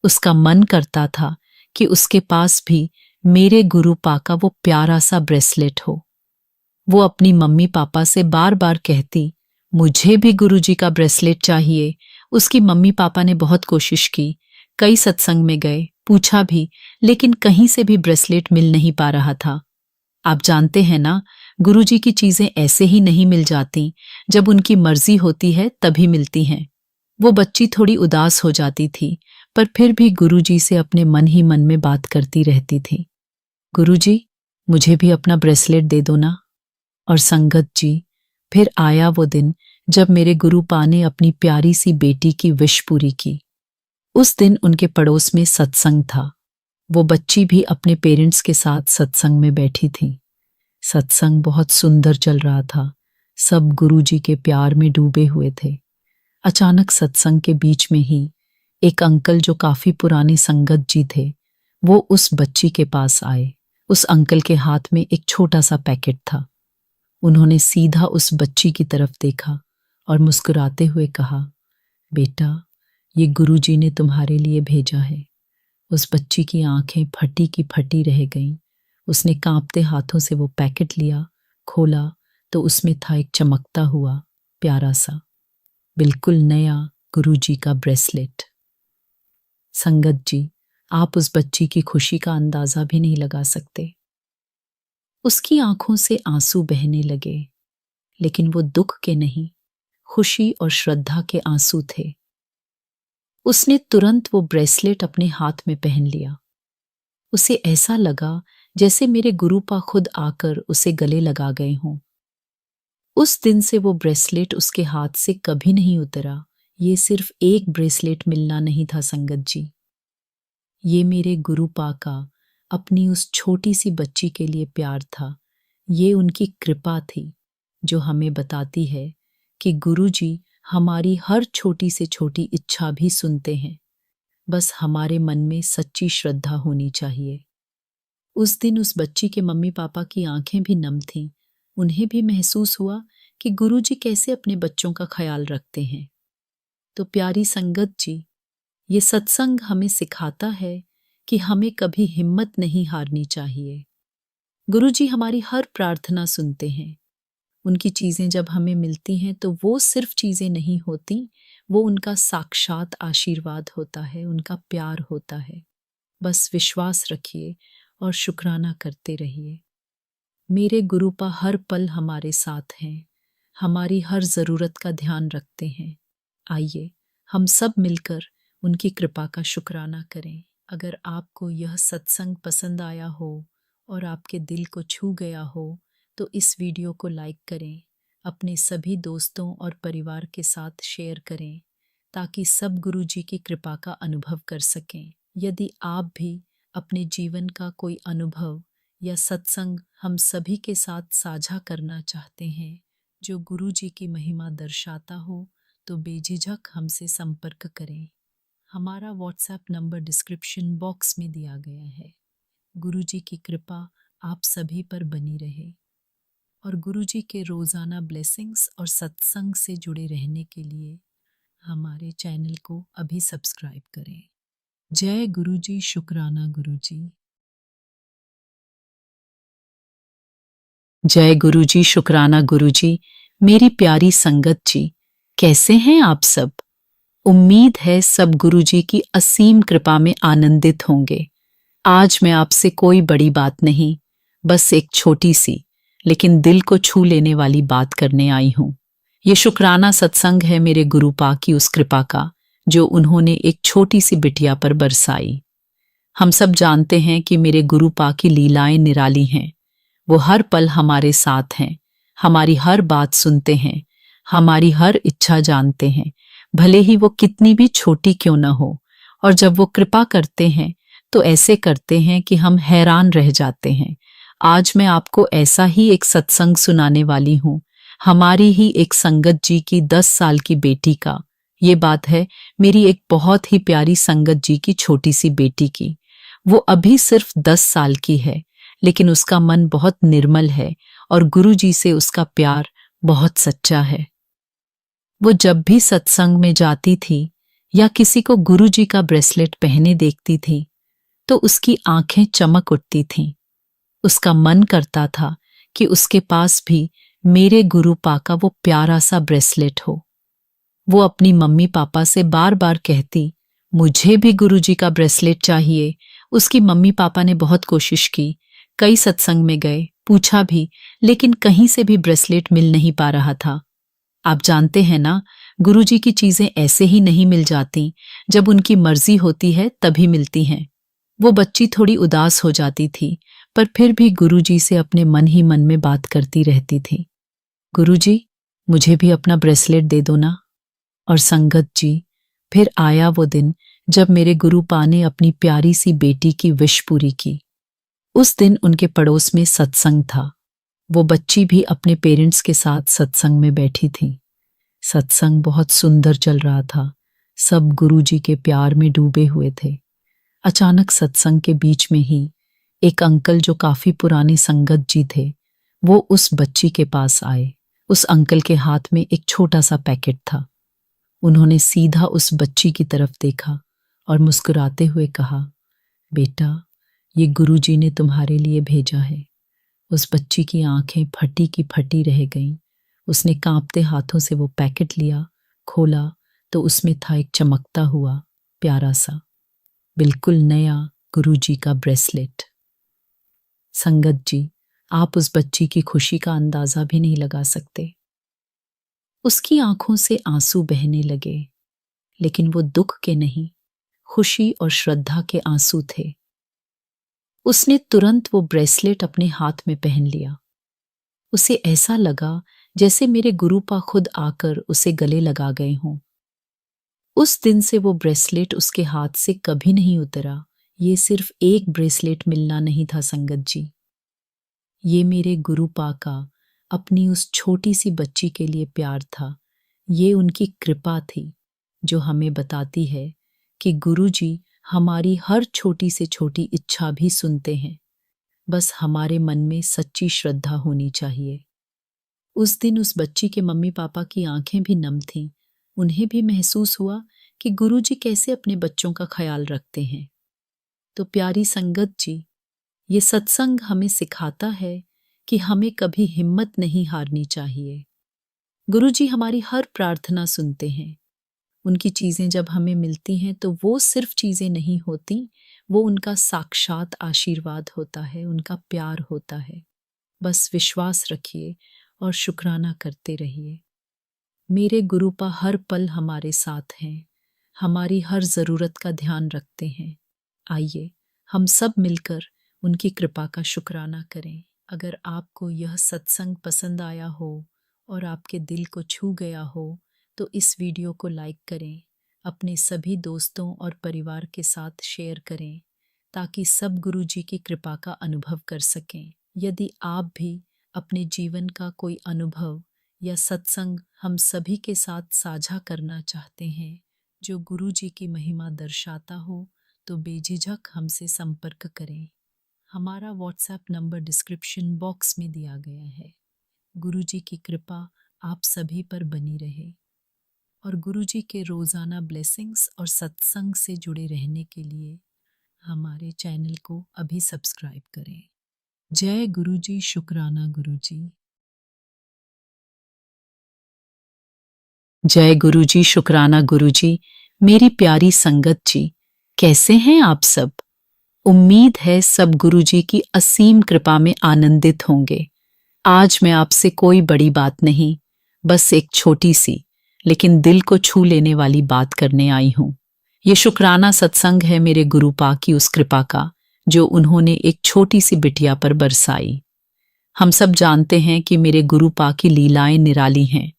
S1: उसका मन करता था कि उसके पास भी मेरे गुरुपा का वो प्यारा सा ब्रेसलेट हो। वो अपनी मम्मी पापा से बार बार कहती, मुझे भी गुरुजी का ब्रेसलेट चाहिए। उसकी मम्मी पापा ने बहुत कोशिश की, कई सत्संग में गए, पूछा भी, लेकिन कहीं से भी ब्रेसलेट मिल नहीं पा रहा था। आप जानते हैं ना, गुरुजी की चीजें ऐसे ही नहीं मिल जाती, जब उनकी मर्जी होती है तभी मिलती हैं। वो बच्ची थोड़ी उदास हो जाती थी, पर फिर भी गुरुजी से अपने मन ही मन में बात करती रहती थी। गुरुजी, मुझे भी अपना ब्रेसलेट दे दो ना। और संगत जी, फिर आया वो दिन जब मेरे गुरुपा ने अपनी प्यारी सी बेटी की विश पूरी की। उस दिन उनके पड़ोस में सत्संग था। वो बच्ची भी अपने पेरेंट्स के साथ सत्संग में बैठी थी। सत्संग बहुत सुंदर चल रहा था, सब गुरुजी के प्यार में डूबे हुए थे। अचानक सत्संग के बीच में ही एक अंकल जो काफी पुराने संगत जी थे, वो उस बच्ची के पास आए। उस अंकल के हाथ में एक छोटा सा पैकेट था। उन्होंने सीधा उस बच्ची की तरफ देखा और मुस्कुराते हुए कहा, बेटा, ये गुरुजी ने तुम्हारे लिए भेजा है। उस बच्ची की आंखें फटी की फटी रह गईं। उसने कांपते हाथों से वो पैकेट लिया, खोला तो उसमें था एक चमकता हुआ प्यारा सा, बिल्कुल नया गुरुजी का ब्रेसलेट। संगत जी, आप उस बच्ची की खुशी का अंदाजा भी नहीं लगा सकते। उसकी आंखों से आंसू बहने लगे, लेकिन वो दुख के नहीं, खुशी और श्रद्धा के आंसू थे। उसने तुरंत वो ब्रेसलेट अपने हाथ में पहन लिया। उसे ऐसा लगा जैसे मेरे गुरुपा खुद आकर उसे गले लगा गए हों। उस दिन से वो ब्रेसलेट उसके हाथ से कभी नहीं उतरा। ये सिर्फ एक ब्रेसलेट मिलना नहीं था संगत जी, ये मेरे गुरुपा का अपनी उस छोटी सी बच्ची के लिए प्यार था। ये उनकी कृपा थी जो हमें बताती है कि गुरुजी हमारी हर छोटी से छोटी इच्छा भी सुनते हैं, बस हमारे मन में सच्ची श्रद्धा होनी चाहिए। उस दिन उस बच्ची के मम्मी पापा की आंखें भी नम थीं। उन्हें भी महसूस हुआ कि गुरुजी कैसे अपने बच्चों का ख्याल रखते हैं। तो प्यारी संगत जी, ये सत्संग हमें सिखाता है कि हमें कभी हिम्मत नहीं हारनी चाहिए। गुरुजी हमारी हर प्रार्थना सुनते हैं। उनकी चीजें जब हमें मिलती हैं तो वो सिर्फ चीजें नहीं होती, वो उनका साक्षात आशीर्वाद होता है, उनका प्यार होता है। बस विश्वास रखिए और शुक्राना करते रहिए। मेरे गुरुपा हर पल हमारे साथ हैं, हमारी हर जरूरत का ध्यान रखते हैं। आइए हम सब मिलकर उनकी कृपा का शुक्राना करें। अगर आपको यह सत्संग पसंद आया हो और आपके दिल को छू गया हो तो इस वीडियो को लाइक करें, अपने सभी दोस्तों और परिवार के साथ शेयर करें ताकि सब गुरु जी की कृपा का अनुभव कर सकें। यदि आप भी अपने जीवन का कोई अनुभव या सत्संग हम सभी के साथ साझा करना चाहते हैं जो गुरु जी की महिमा दर्शाता हो तो बेझिझक हमसे संपर्क करें। हमारा व्हाट्सएप नंबर डिस्क्रिप्शन बॉक्स में दिया गया है। गुरु जी की कृपा आप सभी पर बनी रहे और गुरु जी के रोज़ाना ब्लेसिंग्स और सत्संग से जुड़े रहने के लिए हमारे चैनल को अभी सब्सक्राइब करें। जय गुरु जी, शुक्राना गुरु जी। जय गुरु जी, शुक्राना गुरु जी। मेरी प्यारी संगत जी, कैसे हैं आप सब? उम्मीद है सब गुरु जी की असीम कृपा में आनंदित होंगे। आज मैं आपसे कोई बड़ी बात नहीं, बस एक छोटी सी लेकिन दिल को छू लेने वाली बात करने आई हूं। ये शुक्राना सत्संग है मेरे गुरु पा की उस कृपा का जो उन्होंने एक छोटी सी बिटिया पर बरसाई। हम सब जानते हैं कि मेरे गुरु पा की लीलाएं निराली हैं। वो हर पल हमारे साथ हैं, हमारी हर बात सुनते हैं, हमारी हर इच्छा जानते हैं, भले ही वो कितनी भी छोटी क्यों न हो। और जब वो कृपा करते हैं तो ऐसे करते हैं कि हम हैरान रह जाते हैं। आज मैं आपको ऐसा ही एक सत्संग सुनाने वाली हूँ, हमारी ही एक संगत जी की 10 साल की बेटी का। ये बात है मेरी एक बहुत ही प्यारी संगत जी की छोटी सी बेटी की। वो अभी सिर्फ 10 साल की है, लेकिन उसका मन बहुत निर्मल है और गुरु जी से उसका प्यार बहुत सच्चा है। वो जब भी सत्संग में जाती थी या किसी को गुरु जी का ब्रेसलेट पहने देखती थी तो उसकी आंखें चमक उठती थीं। उसका मन करता था कि उसके पास भी मेरे गुरु पा का वो प्यारा सा ब्रेसलेट हो। वो अपनी मम्मी पापा से बार बार कहती, मुझे भी गुरु जी का ब्रेसलेट चाहिए। उसकी मम्मी पापा ने बहुत कोशिश की, कई सत्संग में गए, पूछा भी, लेकिन कहीं से भी ब्रेसलेट मिल नहीं पा रहा था। आप जानते हैं ना, गुरु जी की चीजें ऐसे ही नहीं मिल जाती, जब उनकी मर्जी होती है तभी मिलती हैं। वो बच्ची थोड़ी उदास हो जाती थी, पर फिर भी गुरु जी से अपने मन ही मन में बात करती रहती थी। गुरु जी, मुझे भी अपना ब्रेसलेट दे दो ना। और संगत जी, फिर आया वो दिन जब मेरे गुरु पा ने अपनी प्यारी सी बेटी की विश पूरी की। उस दिन उनके पड़ोस में सत्संग था। वो बच्ची भी अपने पेरेंट्स के साथ सत्संग में बैठी थी। सत्संग बहुत सुंदर चल रहा था, सब गुरु जी के प्यार में डूबे हुए थे। अचानक सत्संग के बीच में ही एक अंकल जो काफी पुराने संगत जी थे, वो उस बच्ची के पास आए। उस अंकल के हाथ में एक छोटा सा पैकेट था। उन्होंने सीधा उस बच्ची की तरफ देखा और मुस्कुराते हुए कहा, बेटा, ये गुरु जी ने तुम्हारे लिए भेजा है। उस बच्ची की आंखें फटी की फटी रह गईं। उसने कांपते हाथों से वो पैकेट लिया, खोला तो उसमें था एक चमकता हुआ प्यारा सा, बिल्कुल नया गुरु जी का ब्रेसलेट। संगत जी, आप उस बच्ची की खुशी का अंदाजा भी नहीं लगा सकते। उसकी आंखों से आंसू बहने लगे, लेकिन वो दुख के नहीं, खुशी और श्रद्धा के आंसू थे। उसने तुरंत वो ब्रेसलेट अपने हाथ में पहन लिया। उसे ऐसा लगा जैसे मेरे गुरुपा खुद आकर उसे गले लगा गए हों। उस दिन से वो ब्रेसलेट उसके हाथ से कभी नहीं उतरा। ये सिर्फ एक ब्रेसलेट मिलना नहीं था संगत जी, ये मेरे गुरुपा का अपनी उस छोटी सी बच्ची के लिए प्यार था। ये उनकी कृपा थी जो हमें बताती है कि गुरु जी हमारी हर छोटी से छोटी इच्छा भी सुनते हैं, बस हमारे मन में सच्ची श्रद्धा होनी चाहिए। उस दिन उस बच्ची के मम्मी पापा की आंखें भी नम थीं। उन्हें भी महसूस हुआ कि गुरु जी कैसे अपने बच्चों का ख्याल रखते हैं। तो प्यारी संगत जी, ये सत्संग हमें सिखाता है कि हमें कभी हिम्मत नहीं हारनी चाहिए। गुरु जी हमारी हर प्रार्थना सुनते हैं। उनकी चीजें जब हमें मिलती हैं तो वो सिर्फ चीजें नहीं होती, वो उनका साक्षात आशीर्वाद होता है, उनका प्यार होता है। बस विश्वास रखिए और शुक्राना करते रहिए। मेरे गुरुपा हर पल हमारे साथ हैं, हमारी हर ज़रूरत का ध्यान रखते हैं। आइए हम सब मिलकर उनकी कृपा का शुक्राना करें। अगर आपको यह सत्संग पसंद आया हो और आपके दिल को छू गया हो तो इस वीडियो को लाइक करें, अपने सभी दोस्तों और परिवार के साथ शेयर करें ताकि सब गुरु जी की कृपा का अनुभव कर सकें। यदि आप भी अपने जीवन का कोई अनुभव या सत्संग हम सभी के साथ साझा करना चाहते हैं जो गुरु जी की महिमा दर्शाता हो तो बेझिझक हमसे संपर्क करें। हमारा व्हाट्सएप नंबर डिस्क्रिप्शन बॉक्स में दिया गया है। गुरु जी की कृपा आप सभी पर बनी रहे और गुरु जी के रोज़ाना ब्लेसिंग्स और सत्संग से जुड़े रहने के लिए हमारे चैनल को अभी सब्सक्राइब करें। जय गुरु जी, शुक्राना गुरु जी। जय गुरु जी, शुक्राना गुरु जी। मेरी प्यारी संगत जी, कैसे हैं आप सब? उम्मीद है सब गुरु जी की असीम कृपा में आनंदित होंगे। आज मैं आपसे कोई बड़ी बात नहीं, बस एक छोटी सी लेकिन दिल को छू लेने वाली बात करने आई हूं। ये शुक्राना सत्संग है मेरे गुरु पा की उस कृपा का जो उन्होंने एक छोटी सी बिटिया पर बरसाई। हम सब जानते हैं कि मेरे गुरु पा की लीलाएं निराली हैं।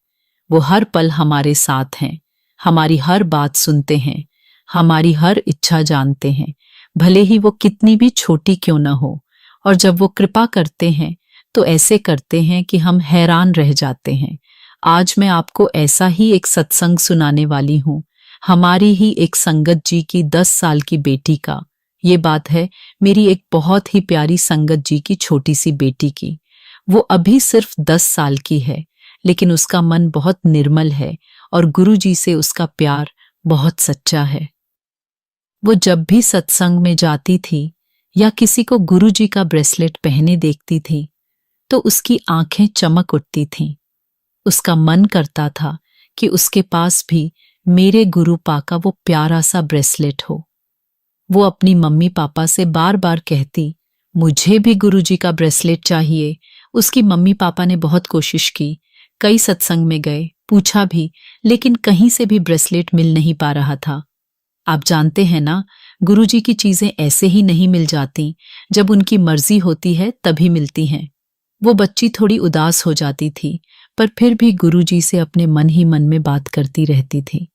S1: वो हर पल हमारे साथ हैं, हमारी हर बात सुनते हैं, हमारी हर इच्छा जानते हैं, भले ही वो कितनी भी छोटी क्यों न हो। और जब वो कृपा करते हैं तो ऐसे करते हैं कि हम हैरान रह जाते हैं। आज मैं आपको ऐसा ही एक सत्संग सुनाने वाली हूँ, हमारी ही एक संगत जी की 10 साल की बेटी का। ये बात है मेरी एक बहुत ही प्यारी संगत जी की छोटी सी बेटी की। वो अभी सिर्फ 10 साल की है, लेकिन उसका मन बहुत निर्मल है और गुरु जी से उसका प्यार बहुत सच्चा है। वो जब भी सत्संग में जाती थी या किसी को गुरु जी का ब्रेसलेट पहने देखती थी तो उसकी आंखें चमक उठती थीं। उसका मन करता था कि उसके पास भी मेरे गुरु पा का वो प्यारा सा ब्रेसलेट हो। वो अपनी मम्मी पापा से बार बार कहती, मुझे भी गुरु जी का ब्रेसलेट चाहिए। उसकी मम्मी पापा ने बहुत कोशिश की, कई सत्संग में गए, पूछा भी, लेकिन कहीं से भी ब्रेसलेट मिल नहीं पा रहा था। आप जानते हैं ना, गुरु जी की चीजें ऐसे ही नहीं मिल जाती, जब उनकी मर्जी होती है तभी मिलती हैं। वो बच्ची थोड़ी उदास हो जाती थी, पर फिर भी गुरु जी से अपने मन ही मन में बात करती रहती थी।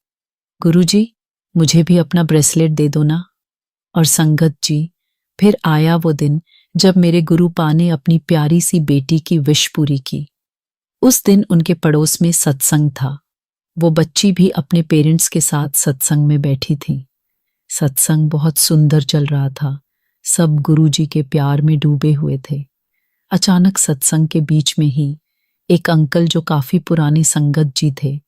S1: गुरु जी, मुझे भी अपना ब्रेसलेट दे दो ना। और संगत जी, फिर आया वो दिन जब मेरे गुरु पा ने अपनी प्यारी सी बेटी की विश पूरी की। उस दिन उनके पड़ोस में सत्संग था। वो बच्ची भी अपने पेरेंट्स के साथ सत्संग में बैठी थी। सत्संग बहुत सुंदर चल रहा था, सब गुरु जी के प्यार में डूबे हुए थे। अचानक सत्संग के बीच में ही एक अंकल जो काफी पुराने संगत जी थे,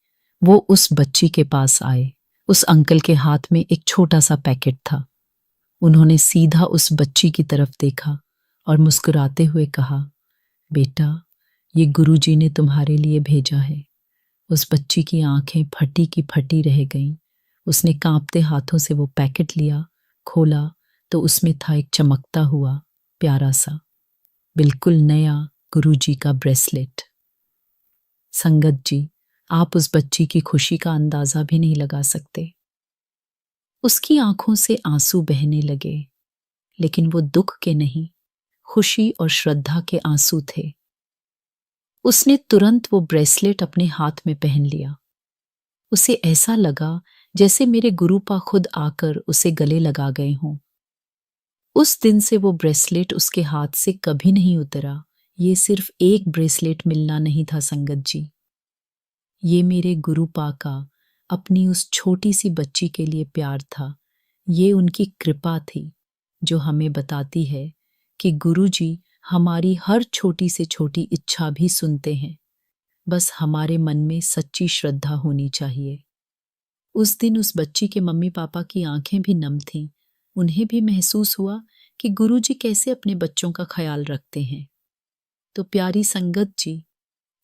S1: वो उस बच्ची के पास आए। उस अंकल के हाथ में एक छोटा सा पैकेट था। उन्होंने सीधा उस बच्ची की तरफ देखा और मुस्कुराते हुए कहा, बेटा, ये गुरु जी ने तुम्हारे लिए भेजा है। उस बच्ची की आंखें फटी की फटी रह गईं। उसने कांपते हाथों से वो पैकेट लिया, खोला तो उसमें था एक चमकता हुआ प्यारा सा, बिल्कुल नया गुरु जी का ब्रेसलेट। संगत जी, आप उस बच्ची की खुशी का अंदाजा भी नहीं लगा सकते। उसकी आंखों से आंसू बहने लगे, लेकिन वो दुख के नहीं, खुशी और श्रद्धा के आंसू थे। उसने तुरंत वो ब्रेसलेट अपने हाथ में पहन लिया। उसे ऐसा लगा जैसे मेरे गुरुपा खुद आकर उसे गले लगा गए हों। उस दिन से वो ब्रेसलेट उसके हाथ से कभी नहीं उतरा। ये सिर्फ एक ब्रेसलेट मिलना नहीं था संगत जी, ये मेरे गुरुपा का अपनी उस छोटी सी बच्ची के लिए प्यार था। ये उनकी कृपा थी जो हमें बताती है कि गुरु जी हमारी हर छोटी से छोटी इच्छा भी सुनते हैं, बस हमारे मन में सच्ची श्रद्धा होनी चाहिए। उस दिन उस बच्ची के मम्मी पापा की आंखें भी नम थीं। उन्हें भी महसूस हुआ कि गुरु जी कैसे अपने बच्चों का ख्याल रखते हैं। तो प्यारी संगत जी,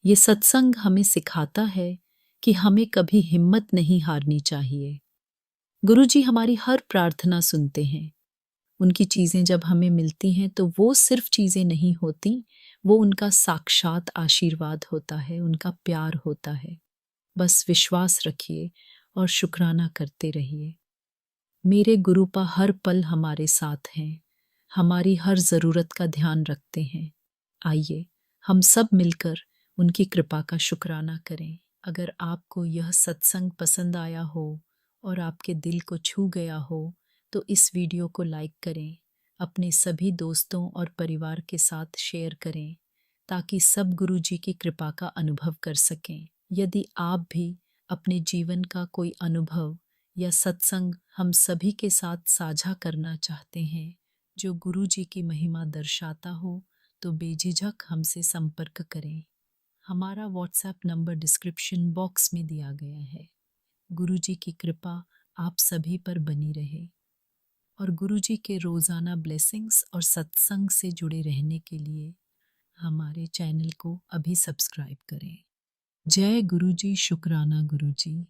S1: ये सत्संग हमें सिखाता है कि हमें कभी हिम्मत नहीं हारनी चाहिए। गुरु जी हमारी हर प्रार्थना सुनते हैं। उनकी चीजें जब हमें मिलती हैं तो वो सिर्फ चीजें नहीं होती, वो उनका साक्षात आशीर्वाद होता है, उनका प्यार होता है। बस विश्वास रखिए और शुक्राना करते रहिए। मेरे गुरुपा हर पल हमारे साथ हैं, हमारी हर ज़रूरत का ध्यान रखते हैं। आइए हम सब मिलकर उनकी कृपा का शुक्राना करें। अगर आपको यह सत्संग पसंद आया हो और आपके दिल को छू गया हो तो इस वीडियो को लाइक करें, अपने सभी दोस्तों और परिवार के साथ शेयर करें ताकि सब गुरु जी की कृपा का अनुभव कर सकें। यदि आप भी अपने जीवन का कोई अनुभव या सत्संग हम सभी के साथ साझा करना चाहते हैं जो गुरु जी की महिमा दर्शाता हो तो बेझिझक हमसे संपर्क करें। हमारा व्हाट्सएप नंबर डिस्क्रिप्शन बॉक्स में दिया गया है। गुरु जी की कृपा आप सभी पर बनी रहे और गुरु जी के रोज़ाना ब्लेसिंग्स और सत्संग से जुड़े रहने के लिए हमारे चैनल को अभी सब्सक्राइब करें। जय गुरु जी, शुक्राना गुरु जी।